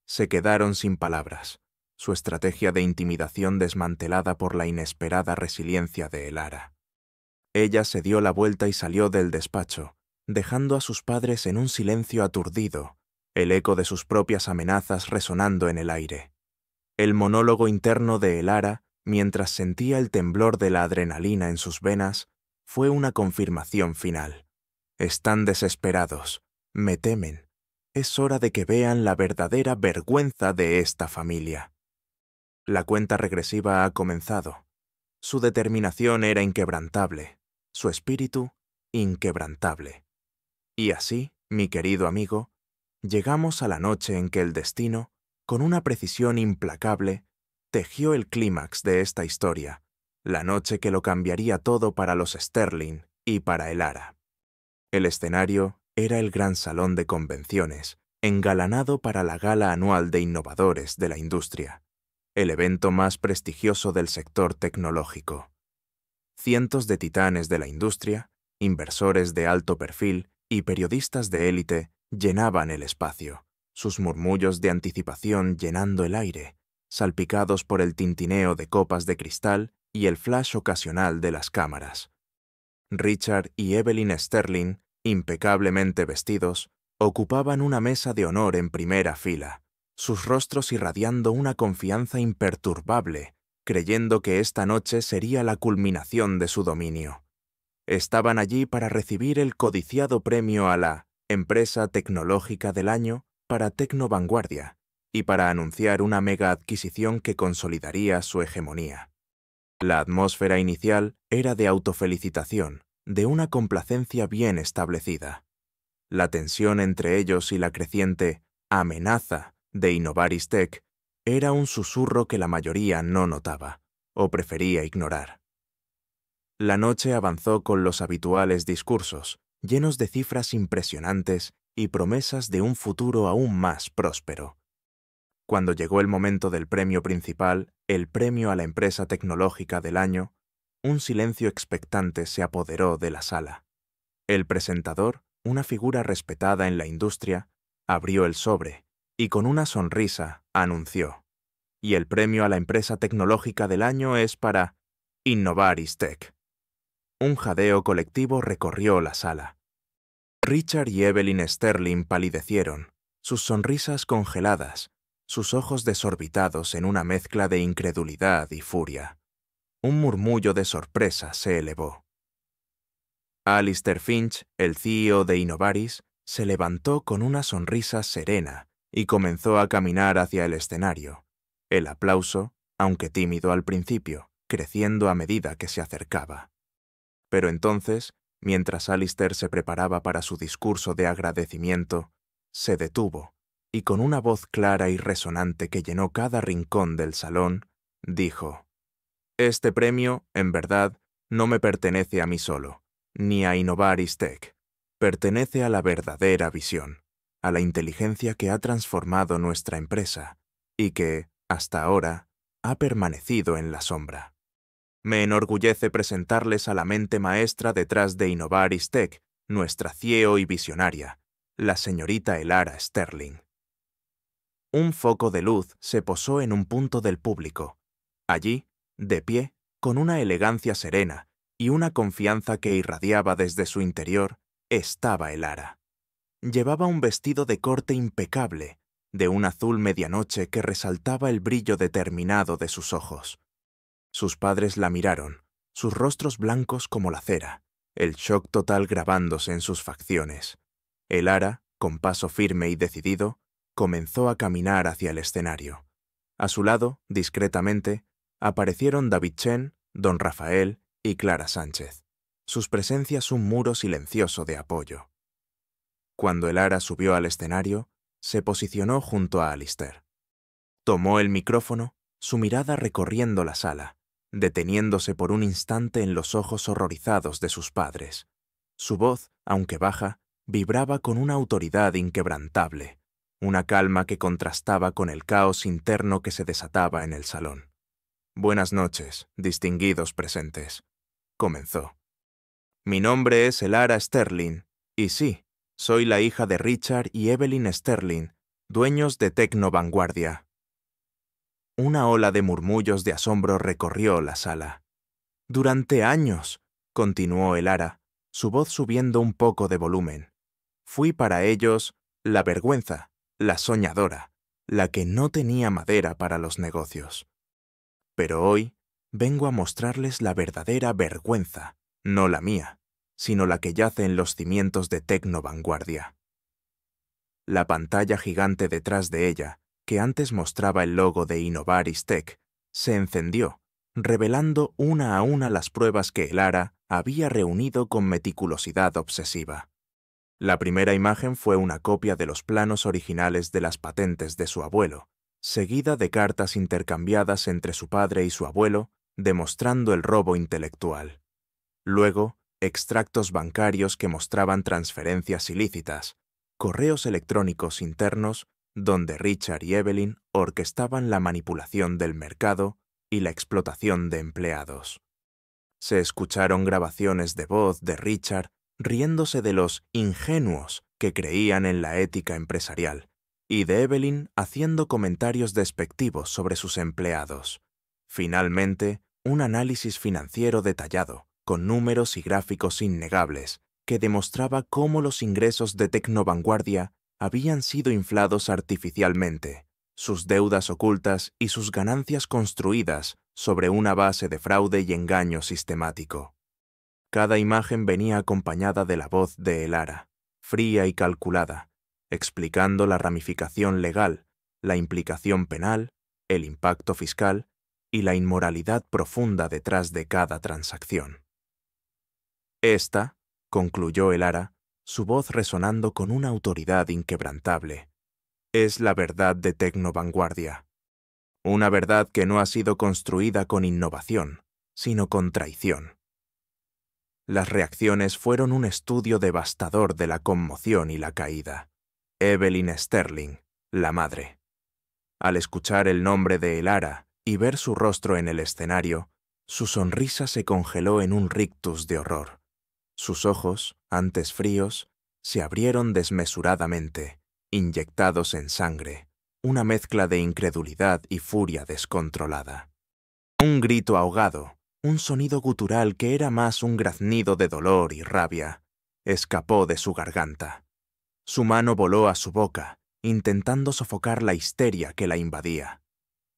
Se quedaron sin palabras, su estrategia de intimidación desmantelada por la inesperada resiliencia de Elara. Ella se dio la vuelta y salió del despacho, dejando a sus padres en un silencio aturdido, el eco de sus propias amenazas resonando en el aire. El monólogo interno de Elara, mientras sentía el temblor de la adrenalina en sus venas, fue una confirmación final. «Están desesperados, me temen. Es hora de que vean la verdadera vergüenza de esta familia». La cuenta regresiva ha comenzado. Su determinación era inquebrantable, su espíritu inquebrantable. Y así, mi querido amigo, llegamos a la noche en que el destino, con una precisión implacable, tejió el clímax de esta historia, la noche que lo cambiaría todo para los Sterling y para Elara. El escenario era el gran salón de convenciones, engalanado para la gala anual de innovadores de la industria, el evento más prestigioso del sector tecnológico. Cientos de titanes de la industria, inversores de alto perfil y periodistas de élite llenaban el espacio, sus murmullos de anticipación llenando el aire, salpicados por el tintineo de copas de cristal y el flash ocasional de las cámaras. Richard y Evelyn Sterling, impecablemente vestidos, ocupaban una mesa de honor en primera fila, sus rostros irradiando una confianza imperturbable, creyendo que esta noche sería la culminación de su dominio. Estaban allí para recibir el codiciado premio a la Empresa Tecnológica del Año para Tecnovanguardia y para anunciar una mega adquisición que consolidaría su hegemonía. La atmósfera inicial era de autofelicitación, de una complacencia bien establecida. La tensión entre ellos y la creciente amenaza de Innovaris Tech era un susurro que la mayoría no notaba, o prefería ignorar. La noche avanzó con los habituales discursos, llenos de cifras impresionantes y promesas de un futuro aún más próspero. Cuando llegó el momento del premio principal, el premio a la empresa tecnológica del año, un silencio expectante se apoderó de la sala. El presentador, una figura respetada en la industria, abrió el sobre y con una sonrisa anunció: y el premio a la empresa tecnológica del año es para Innovaris Tech. Un jadeo colectivo recorrió la sala. Richard y Evelyn Sterling palidecieron, sus sonrisas congeladas, sus ojos desorbitados en una mezcla de incredulidad y furia. Un murmullo de sorpresa se elevó. Alistair Finch, el CEO de Innovaris, se levantó con una sonrisa serena y comenzó a caminar hacia el escenario. El aplauso, aunque tímido al principio, creciendo a medida que se acercaba. Pero entonces, mientras Alistair se preparaba para su discurso de agradecimiento, se detuvo y con una voz clara y resonante que llenó cada rincón del salón, dijo: «Este premio, en verdad, no me pertenece a mí solo, ni a Innovaris Tech. Pertenece a la verdadera visión, a la inteligencia que ha transformado nuestra empresa y que, hasta ahora, ha permanecido en la sombra. Me enorgullece presentarles a la mente maestra detrás de Innovaris Tech, nuestra CEO y visionaria, la señorita Elara Sterling». Un foco de luz se posó en un punto del público. Allí, de pie, con una elegancia serena y una confianza que irradiaba desde su interior, estaba Elara. Llevaba un vestido de corte impecable, de un azul medianoche que resaltaba el brillo determinado de sus ojos. Sus padres la miraron, sus rostros blancos como la cera, el shock total grabándose en sus facciones. Elara, con paso firme y decidido, comenzó a caminar hacia el escenario. A su lado, discretamente, aparecieron David Chen, Don Rafael y Clara Sánchez. Sus presencias un muro silencioso de apoyo. Cuando Elara subió al escenario, se posicionó junto a Alistair. Tomó el micrófono, su mirada recorriendo la sala, deteniéndose por un instante en los ojos horrorizados de sus padres. Su voz, aunque baja, vibraba con una autoridad inquebrantable, una calma que contrastaba con el caos interno que se desataba en el salón. «Buenas noches, distinguidos presentes», comenzó. «Mi nombre es Elara Sterling, y sí, soy la hija de Richard y Evelyn Sterling, dueños de Tecnovanguardia». Una ola de murmullos de asombro recorrió la sala. «Durante años», continuó Elara, su voz subiendo un poco de volumen, «fui para ellos la vergüenza, la soñadora, la que no tenía madera para los negocios. Pero hoy vengo a mostrarles la verdadera vergüenza, no la mía, sino la que yace en los cimientos de Tecnovanguardia». La pantalla gigante detrás de ella, que antes mostraba el logo de Innovaris Tech, se encendió, revelando una a una las pruebas que Elara había reunido con meticulosidad obsesiva. La primera imagen fue una copia de los planos originales de las patentes de su abuelo, seguida de cartas intercambiadas entre su padre y su abuelo, demostrando el robo intelectual. Luego, extractos bancarios que mostraban transferencias ilícitas, correos electrónicos internos donde Richard y Evelyn orquestaban la manipulación del mercado y la explotación de empleados. Se escucharon grabaciones de voz de Richard riéndose de los ingenuos que creían en la ética empresarial, y de Evelyn haciendo comentarios despectivos sobre sus empleados. Finalmente, un análisis financiero detallado, con números y gráficos innegables, que demostraba cómo los ingresos de Tecnovanguardia habían sido inflados artificialmente, sus deudas ocultas y sus ganancias construidas sobre una base de fraude y engaño sistemático. Cada imagen venía acompañada de la voz de Elara, fría y calculada, explicando la ramificación legal, la implicación penal, el impacto fiscal y la inmoralidad profunda detrás de cada transacción. Esta, concluyó Elara, su voz resonando con una autoridad inquebrantable, es la verdad de Tecnovanguardia. Una verdad que no ha sido construida con innovación, sino con traición. Las reacciones fueron un estudio devastador de la conmoción y la caída. Evelyn Sterling, la madre. Al escuchar el nombre de Elara y ver su rostro en el escenario, su sonrisa se congeló en un rictus de horror. Sus ojos, antes fríos, se abrieron desmesuradamente, inyectados en sangre, una mezcla de incredulidad y furia descontrolada. Un grito ahogado, un sonido gutural que era más un graznido de dolor y rabia, escapó de su garganta. Su mano voló a su boca, intentando sofocar la histeria que la invadía.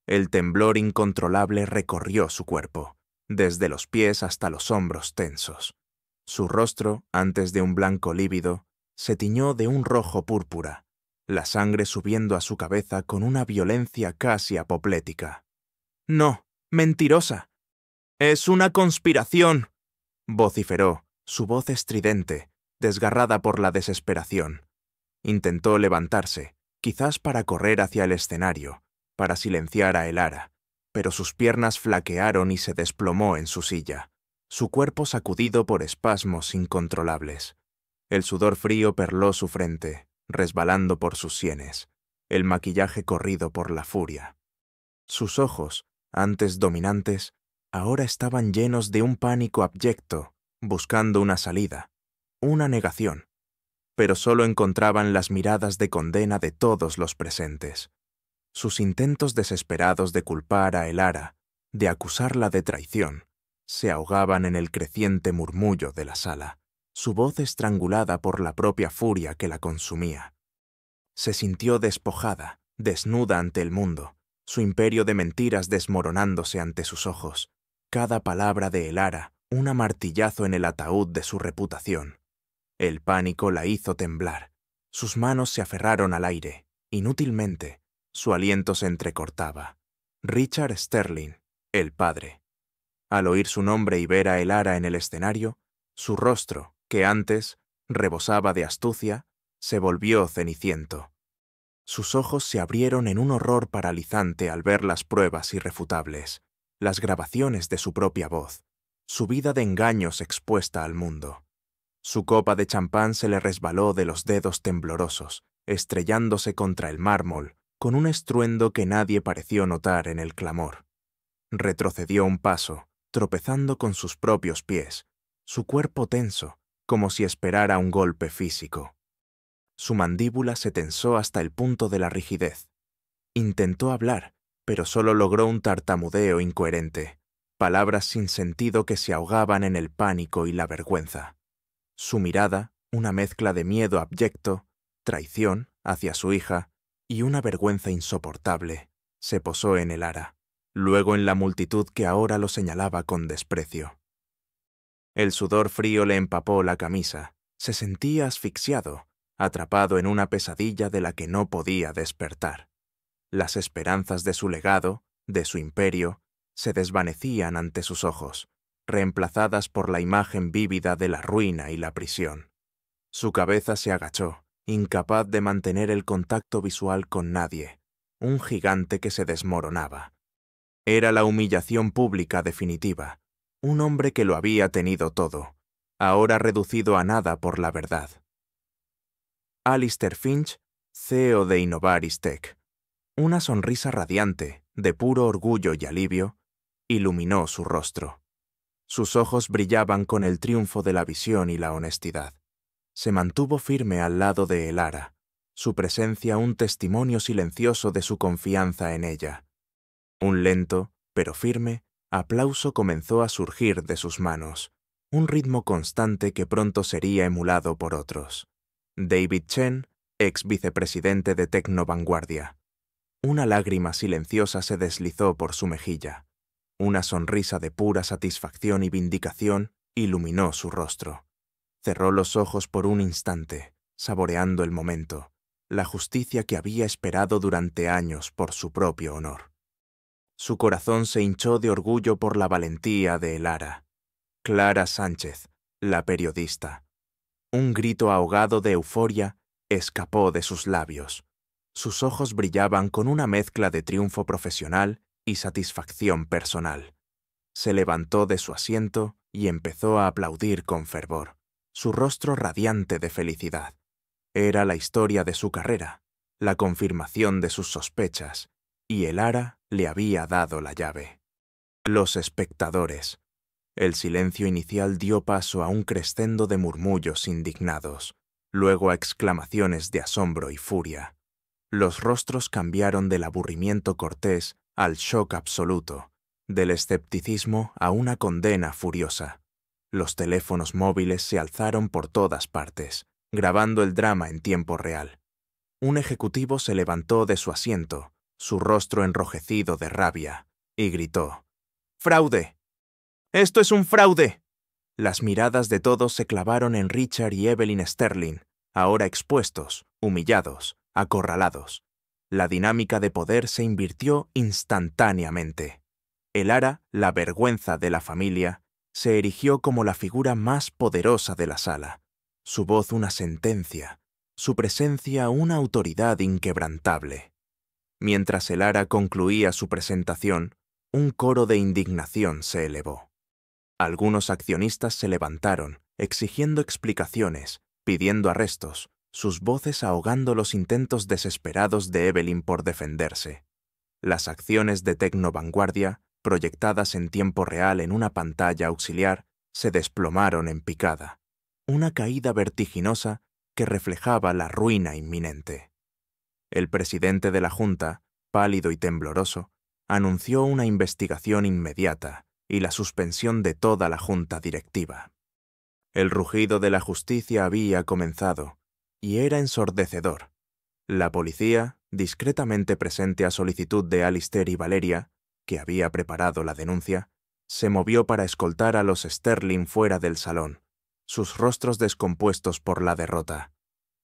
El temblor incontrolable recorrió su cuerpo, desde los pies hasta los hombros tensos. Su rostro, antes de un blanco lívido, se tiñó de un rojo púrpura, la sangre subiendo a su cabeza con una violencia casi apoplética. «¡No! ¡Mentirosa! ¡Es una conspiración!», vociferó, su voz estridente, desgarrada por la desesperación. Intentó levantarse, quizás para correr hacia el escenario, para silenciar a Elara, pero sus piernas flaquearon y se desplomó en su silla, su cuerpo sacudido por espasmos incontrolables. El sudor frío perló su frente, resbalando por sus sienes, el maquillaje corrido por la furia. Sus ojos, antes dominantes, ahora estaban llenos de un pánico abyecto, buscando una salida, una negación, pero solo encontraban las miradas de condena de todos los presentes. Sus intentos desesperados de culpar a Elara, de acusarla de traición, se ahogaban en el creciente murmullo de la sala, su voz estrangulada por la propia furia que la consumía. Se sintió despojada, desnuda ante el mundo, su imperio de mentiras desmoronándose ante sus ojos, cada palabra de Elara un martillazo en el ataúd de su reputación. El pánico la hizo temblar, sus manos se aferraron al aire, inútilmente, su aliento se entrecortaba. Richard Sterling, el padre. Al oír su nombre y ver a Elara en el escenario, su rostro, que antes rebosaba de astucia, se volvió ceniciento. Sus ojos se abrieron en un horror paralizante al ver las pruebas irrefutables, las grabaciones de su propia voz, su vida de engaños expuesta al mundo. Su copa de champán se le resbaló de los dedos temblorosos, estrellándose contra el mármol, con un estruendo que nadie pareció notar en el clamor. Retrocedió un paso, tropezando con sus propios pies, su cuerpo tenso, como si esperara un golpe físico. Su mandíbula se tensó hasta el punto de la rigidez. Intentó hablar, pero solo logró un tartamudeo incoherente, palabras sin sentido que se ahogaban en el pánico y la vergüenza. Su mirada, una mezcla de miedo abyecto, traición hacia su hija y una vergüenza insoportable, se posó en Elara, luego en la multitud que ahora lo señalaba con desprecio. El sudor frío le empapó la camisa, se sentía asfixiado, atrapado en una pesadilla de la que no podía despertar. Las esperanzas de su legado, de su imperio, se desvanecían ante sus ojos, reemplazadas por la imagen vívida de la ruina y la prisión. Su cabeza se agachó, incapaz de mantener el contacto visual con nadie, un gigante que se desmoronaba. Era la humillación pública definitiva, un hombre que lo había tenido todo, ahora reducido a nada por la verdad. Alistair Finch, CEO de Innovaris Tech. Una sonrisa radiante, de puro orgullo y alivio, iluminó su rostro. Sus ojos brillaban con el triunfo de la visión y la honestidad. Se mantuvo firme al lado de Elara, su presencia un testimonio silencioso de su confianza en ella. Un lento, pero firme, aplauso comenzó a surgir de sus manos, un ritmo constante que pronto sería emulado por otros. David Chen, ex vicepresidente de Tecnovanguardia. Una lágrima silenciosa se deslizó por su mejilla. Una sonrisa de pura satisfacción y vindicación iluminó su rostro. Cerró los ojos por un instante, saboreando el momento, la justicia que había esperado durante años por su propio honor. Su corazón se hinchó de orgullo por la valentía de Elara. Clara Sánchez, la periodista. Un grito ahogado de euforia escapó de sus labios. Sus ojos brillaban con una mezcla de triunfo profesional y satisfacción personal. Se levantó de su asiento y empezó a aplaudir con fervor, su rostro radiante de felicidad. Era la historia de su carrera, la confirmación de sus sospechas, y Elara le había dado la llave. Los espectadores. El silencio inicial dio paso a un crescendo de murmullos indignados, luego a exclamaciones de asombro y furia. Los rostros cambiaron del aburrimiento cortés al shock absoluto, del escepticismo a una condena furiosa. Los teléfonos móviles se alzaron por todas partes, grabando el drama en tiempo real. Un ejecutivo se levantó de su asiento, su rostro enrojecido de rabia, y gritó: ¡Fraude! ¡Esto es un fraude! Las miradas de todos se clavaron en Richard y Evelyn Sterling, ahora expuestos, humillados, acorralados. La dinámica de poder se invirtió instantáneamente. Elara, la vergüenza de la familia, se erigió como la figura más poderosa de la sala. Su voz una sentencia, su presencia una autoridad inquebrantable. Mientras Elara concluía su presentación, un coro de indignación se elevó. Algunos accionistas se levantaron, exigiendo explicaciones, pidiendo arrestos, sus voces ahogando los intentos desesperados de Evelyn por defenderse. Las acciones de Tecnovanguardia, proyectadas en tiempo real en una pantalla auxiliar, se desplomaron en picada, una caída vertiginosa que reflejaba la ruina inminente. El presidente de la Junta, pálido y tembloroso, anunció una investigación inmediata y la suspensión de toda la junta directiva. El rugido de la justicia había comenzado, y era ensordecedor. La policía, discretamente presente a solicitud de Alistair y Valeria, que había preparado la denuncia, se movió para escoltar a los Sterling fuera del salón, sus rostros descompuestos por la derrota.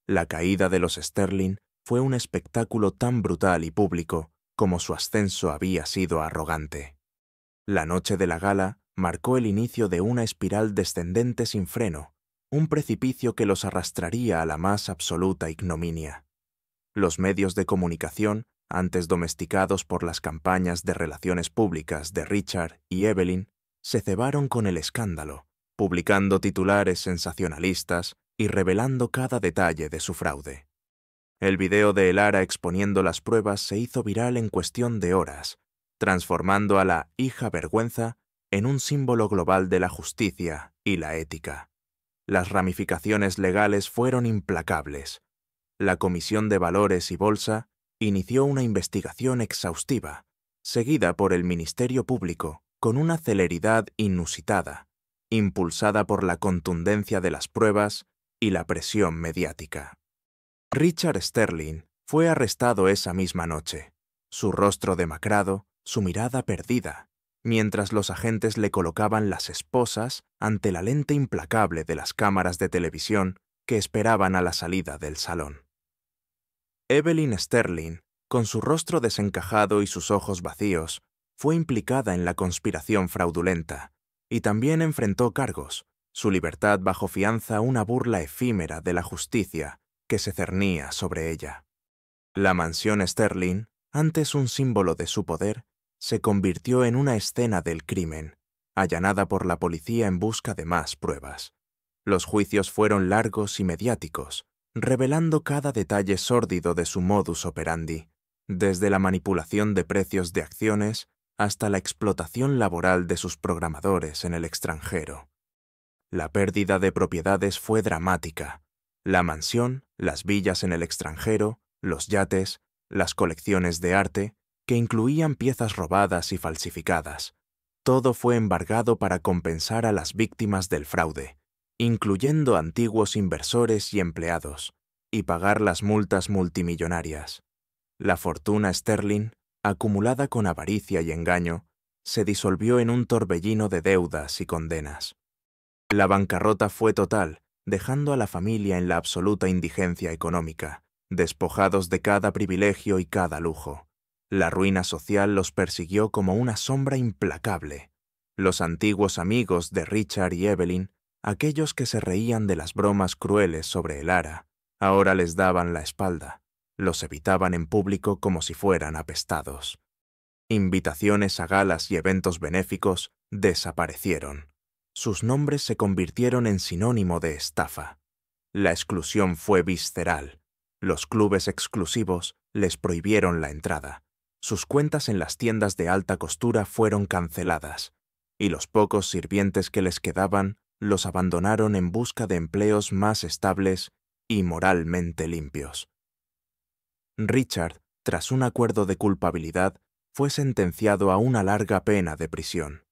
La caída de los Sterling fue un espectáculo tan brutal y público como su ascenso había sido arrogante. La noche de la gala marcó el inicio de una espiral descendente sin freno, un precipicio que los arrastraría a la más absoluta ignominia. Los medios de comunicación, antes domesticados por las campañas de relaciones públicas de Richard y Evelyn, se cebaron con el escándalo, publicando titulares sensacionalistas y revelando cada detalle de su fraude. El video de Elara exponiendo las pruebas se hizo viral en cuestión de horas, transformando a la hija vergüenza en un símbolo global de la justicia y la ética. Las ramificaciones legales fueron implacables. La Comisión de Valores y Bolsa inició una investigación exhaustiva, seguida por el Ministerio Público con una celeridad inusitada, impulsada por la contundencia de las pruebas y la presión mediática. Richard Sterling fue arrestado esa misma noche, su rostro demacrado, su mirada perdida, mientras los agentes le colocaban las esposas ante la lente implacable de las cámaras de televisión que esperaban a la salida del salón. Evelyn Sterling, con su rostro desencajado y sus ojos vacíos, fue implicada en la conspiración fraudulenta y también enfrentó cargos, su libertad bajo fianza una burla efímera de la justicia que se cernía sobre ella. La mansión Sterling, antes un símbolo de su poder, se convirtió en una escena del crimen, allanada por la policía en busca de más pruebas. Los juicios fueron largos y mediáticos, revelando cada detalle sórdido de su modus operandi, desde la manipulación de precios de acciones hasta la explotación laboral de sus programadores en el extranjero. La pérdida de propiedades fue dramática. La mansión, las villas en el extranjero, los yates, las colecciones de arte, que incluían piezas robadas y falsificadas. Todo fue embargado para compensar a las víctimas del fraude, incluyendo antiguos inversores y empleados, y pagar las multas multimillonarias. La fortuna Sterling, acumulada con avaricia y engaño, se disolvió en un torbellino de deudas y condenas. La bancarrota fue total, dejando a la familia en la absoluta indigencia económica, despojados de cada privilegio y cada lujo. La ruina social los persiguió como una sombra implacable. Los antiguos amigos de Richard y Evelyn, aquellos que se reían de las bromas crueles sobre el Ara, ahora les daban la espalda. Los evitaban en público como si fueran apestados. Invitaciones a galas y eventos benéficos desaparecieron. Sus nombres se convirtieron en sinónimo de estafa. La exclusión fue visceral. Los clubes exclusivos les prohibieron la entrada. Sus cuentas en las tiendas de alta costura fueron canceladas, y los pocos sirvientes que les quedaban los abandonaron en busca de empleos más estables y moralmente limpios. Richard, tras un acuerdo de culpabilidad, fue sentenciado a una larga pena de prisión.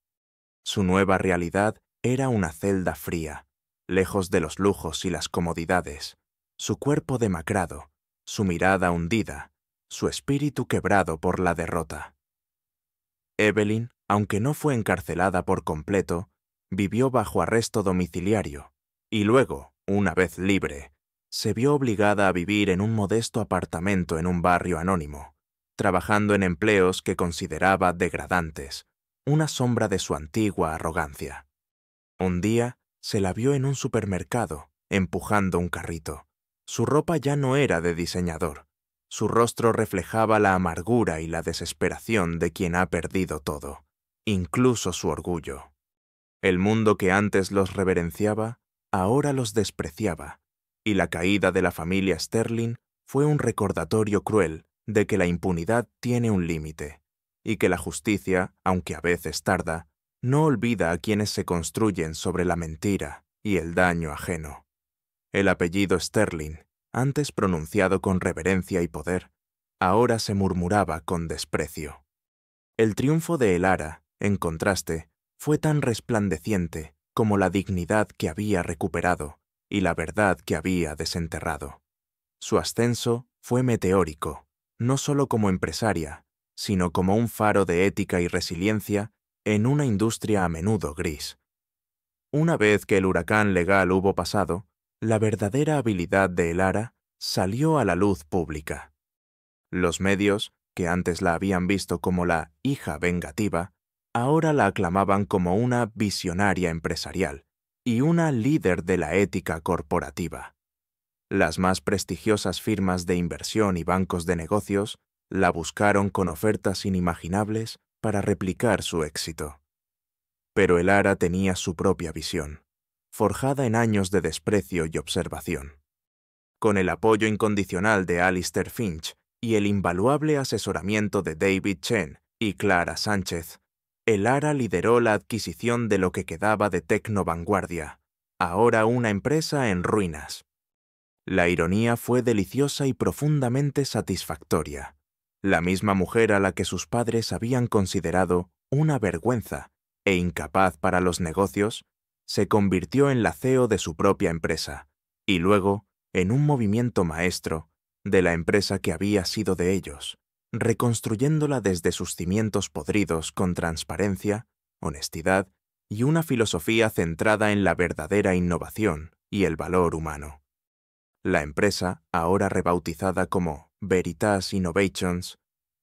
Su nueva realidad era una celda fría, lejos de los lujos y las comodidades, su cuerpo demacrado, su mirada hundida, su espíritu quebrado por la derrota. Evelyn, aunque no fue encarcelada por completo, vivió bajo arresto domiciliario, y luego, una vez libre, se vio obligada a vivir en un modesto apartamento en un barrio anónimo, trabajando en empleos que consideraba degradantes, una sombra de su antigua arrogancia. Un día se la vio en un supermercado, empujando un carrito. Su ropa ya no era de diseñador. Su rostro reflejaba la amargura y la desesperación de quien ha perdido todo, incluso su orgullo. El mundo que antes los reverenciaba, ahora los despreciaba, y la caída de la familia Sterling fue un recordatorio cruel de que la impunidad tiene un límite, y que la justicia, aunque a veces tarda, no olvida a quienes se construyen sobre la mentira y el daño ajeno. El apellido Sterling, antes pronunciado con reverencia y poder, ahora se murmuraba con desprecio. El triunfo de El Ara, en contraste, fue tan resplandeciente como la dignidad que había recuperado y la verdad que había desenterrado. Su ascenso fue meteórico, no solo como empresaria, sino como un faro de ética y resiliencia en una industria a menudo gris. Una vez que el huracán legal hubo pasado, la verdadera habilidad de El Ara salió a la luz pública. Los medios, que antes la habían visto como la hija vengativa, ahora la aclamaban como una visionaria empresarial y una líder de la ética corporativa. Las más prestigiosas firmas de inversión y bancos de negocios la buscaron con ofertas inimaginables para replicar su éxito. Pero El Ara tenía su propia visión, forjada en años de desprecio y observación. Con el apoyo incondicional de Alistair Finch y el invaluable asesoramiento de David Chen y Clara Sánchez, El Ara lideró la adquisición de lo que quedaba de Tecno Vanguardia, ahora una empresa en ruinas. La ironía fue deliciosa y profundamente satisfactoria. La misma mujer a la que sus padres habían considerado una vergüenza e incapaz para los negocios, se convirtió en la CEO de su propia empresa, y luego en un movimiento maestro de la empresa que había sido de ellos, reconstruyéndola desde sus cimientos podridos con transparencia, honestidad y una filosofía centrada en la verdadera innovación y el valor humano. La empresa, ahora rebautizada como Veritas Innovations,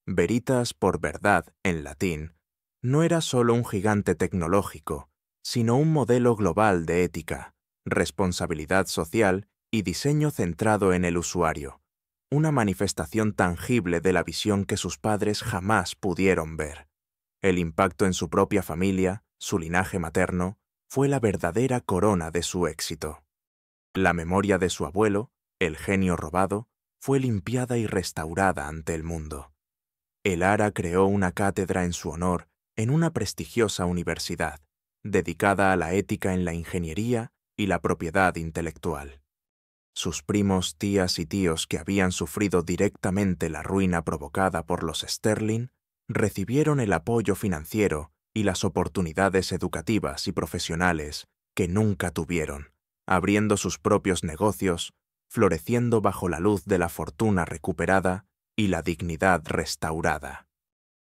Veritas por verdad en latín, no era solo un gigante tecnológico, sino un modelo global de ética, responsabilidad social y diseño centrado en el usuario, una manifestación tangible de la visión que sus padres jamás pudieron ver. El impacto en su propia familia, su linaje materno, fue la verdadera corona de su éxito. La memoria de su abuelo, el genio robado, fue limpiada y restaurada ante el mundo. El Ara creó una cátedra en su honor en una prestigiosa universidad, dedicada a la ética en la ingeniería y la propiedad intelectual. Sus primos, tías y tíos que habían sufrido directamente la ruina provocada por los Sterling recibieron el apoyo financiero y las oportunidades educativas y profesionales que nunca tuvieron, abriendo sus propios negocios, floreciendo bajo la luz de la fortuna recuperada y la dignidad restaurada.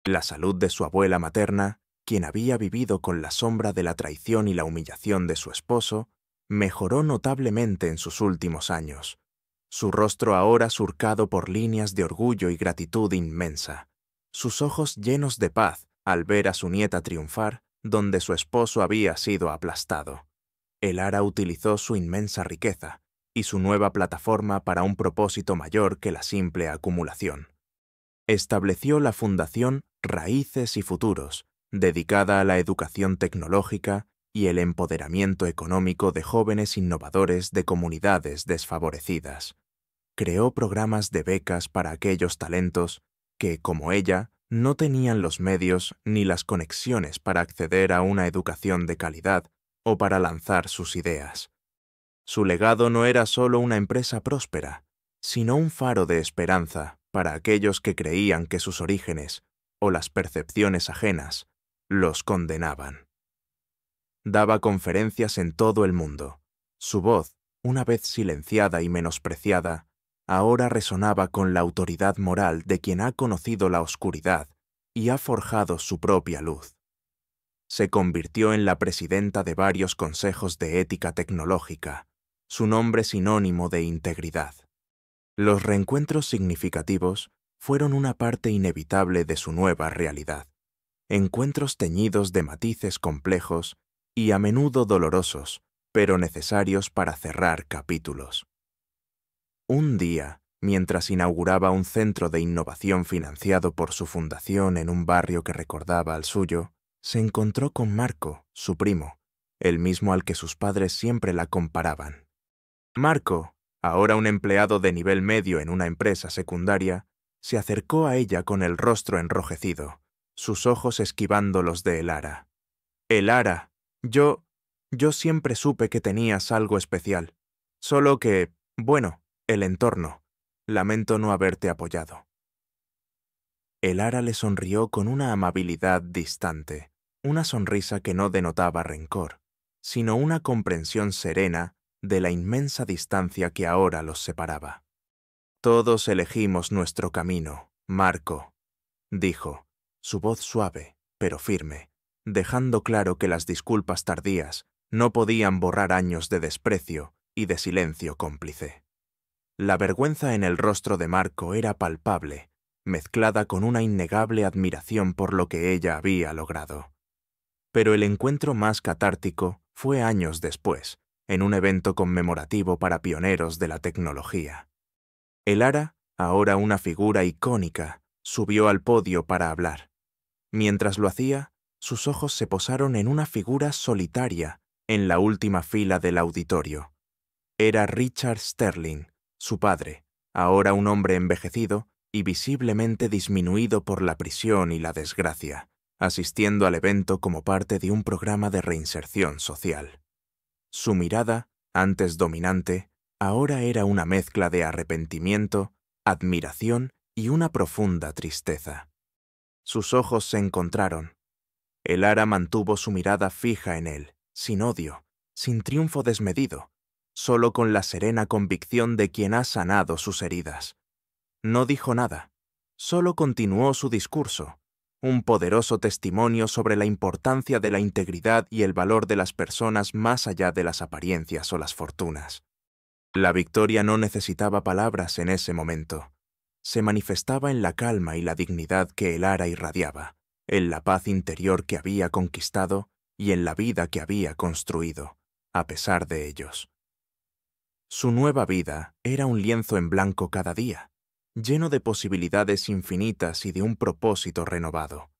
La salud de su abuela materna quien había vivido con la sombra de la traición y la humillación de su esposo, mejoró notablemente en sus últimos años, su rostro ahora surcado por líneas de orgullo y gratitud inmensa, sus ojos llenos de paz al ver a su nieta triunfar donde su esposo había sido aplastado. Elara utilizó su inmensa riqueza y su nueva plataforma para un propósito mayor que la simple acumulación. Estableció la Fundación Raíces y Futuros, dedicada a la educación tecnológica y el empoderamiento económico de jóvenes innovadores de comunidades desfavorecidas. Creó programas de becas para aquellos talentos que, como ella, no tenían los medios ni las conexiones para acceder a una educación de calidad o para lanzar sus ideas. Su legado no era solo una empresa próspera, sino un faro de esperanza para aquellos que creían que sus orígenes o las percepciones ajenas los condenaban. Daba conferencias en todo el mundo. Su voz, una vez silenciada y menospreciada, ahora resonaba con la autoridad moral de quien ha conocido la oscuridad y ha forjado su propia luz. Se convirtió en la presidenta de varios consejos de ética tecnológica, su nombre sinónimo de integridad. Los reencuentros significativos fueron una parte inevitable de su nueva realidad. Encuentros teñidos de matices complejos y a menudo dolorosos, pero necesarios para cerrar capítulos. Un día, mientras inauguraba un centro de innovación financiado por su fundación en un barrio que recordaba al suyo, se encontró con Marco, su primo, el mismo al que sus padres siempre la comparaban. Marco, ahora un empleado de nivel medio en una empresa secundaria, se acercó a ella con el rostro enrojecido, sus ojos esquivando los de Elara. Elara, yo siempre supe que tenías algo especial, solo que, bueno, el entorno. Lamento no haberte apoyado. Elara le sonrió con una amabilidad distante, una sonrisa que no denotaba rencor, sino una comprensión serena de la inmensa distancia que ahora los separaba. Todos elegimos nuestro camino, Marco, dijo, su voz suave, pero firme, dejando claro que las disculpas tardías no podían borrar años de desprecio y de silencio cómplice. La vergüenza en el rostro de Marco era palpable, mezclada con una innegable admiración por lo que ella había logrado. Pero el encuentro más catártico fue años después, en un evento conmemorativo para pioneros de la tecnología. Elara, ahora una figura icónica, subió al podio para hablar. Mientras lo hacía, sus ojos se posaron en una figura solitaria en la última fila del auditorio. Era Richard Sterling, su padre, ahora un hombre envejecido y visiblemente disminuido por la prisión y la desgracia, asistiendo al evento como parte de un programa de reinserción social. Su mirada, antes dominante, ahora era una mezcla de arrepentimiento, admiración y una profunda tristeza. Sus ojos se encontraron. Elara mantuvo su mirada fija en él, sin odio, sin triunfo desmedido, solo con la serena convicción de quien ha sanado sus heridas. No dijo nada, solo continuó su discurso, un poderoso testimonio sobre la importancia de la integridad y el valor de las personas más allá de las apariencias o las fortunas. La victoria no necesitaba palabras en ese momento. Se manifestaba en la calma y la dignidad que Elara irradiaba, en la paz interior que había conquistado y en la vida que había construido, a pesar de ellos. Su nueva vida era un lienzo en blanco cada día, lleno de posibilidades infinitas y de un propósito renovado.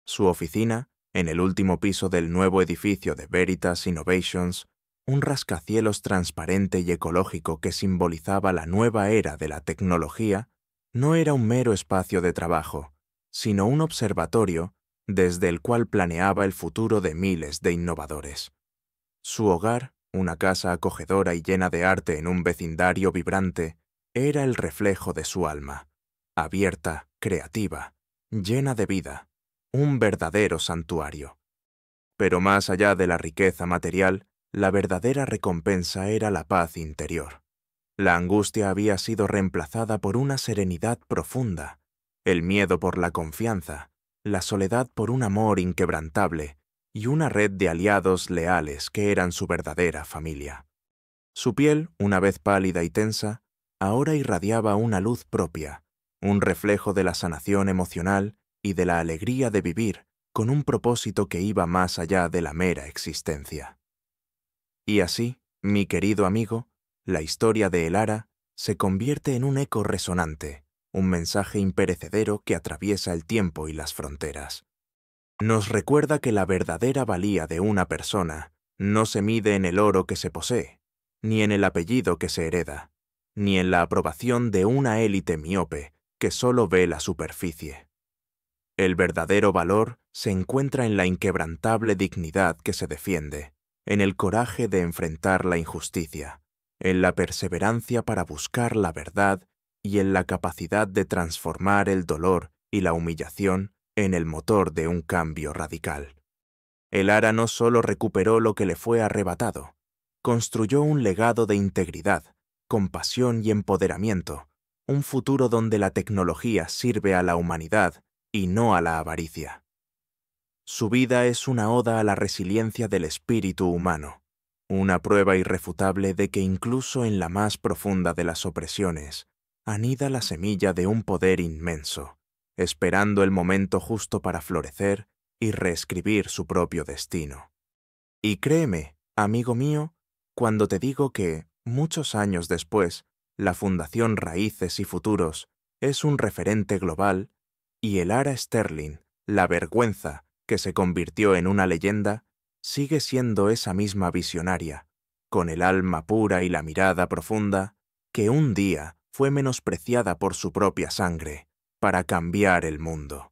Su oficina, en el último piso del nuevo edificio de Veritas Innovations, un rascacielos transparente y ecológico que simbolizaba la nueva era de la tecnología, no era un mero espacio de trabajo, sino un observatorio desde el cual planeaba el futuro de miles de innovadores. Su hogar, una casa acogedora y llena de arte en un vecindario vibrante, era el reflejo de su alma, abierta, creativa, llena de vida, un verdadero santuario. Pero más allá de la riqueza material, la verdadera recompensa era la paz interior. La angustia había sido reemplazada por una serenidad profunda, el miedo por la confianza la soledad por un amor inquebrantable y una red de aliados leales que eran su verdadera familia. Su piel, una vez pálida y tensa, ahora irradiaba una luz propia, un reflejo de la sanación emocional y de la alegría de vivir con un propósito que iba más allá de la mera existencia. Y así, mi querido amigo, la historia de Elara se convierte en un eco resonante, un mensaje imperecedero que atraviesa el tiempo y las fronteras. Nos recuerda que la verdadera valía de una persona no se mide en el oro que se posee, ni en el apellido que se hereda, ni en la aprobación de una élite miope que solo ve la superficie. El verdadero valor se encuentra en la inquebrantable dignidad que se defiende, en el coraje de enfrentar la injusticia, en la perseverancia para buscar la verdad y en la capacidad de transformar el dolor y la humillación en el motor de un cambio radical. Elara no solo recuperó lo que le fue arrebatado, construyó un legado de integridad, compasión y empoderamiento, un futuro donde la tecnología sirve a la humanidad y no a la avaricia. Su vida es una oda a la resiliencia del espíritu humano, una prueba irrefutable de que incluso en la más profunda de las opresiones anida la semilla de un poder inmenso, esperando el momento justo para florecer y reescribir su propio destino. Y créeme, amigo mío, cuando te digo que, muchos años después, la Fundación Raíces y Futuros es un referente global, y Elara Sterling, la vergüenza que se convirtió en una leyenda, sigue siendo esa misma visionaria, con el alma pura y la mirada profunda, que un día fue menospreciada por su propia sangre para cambiar el mundo.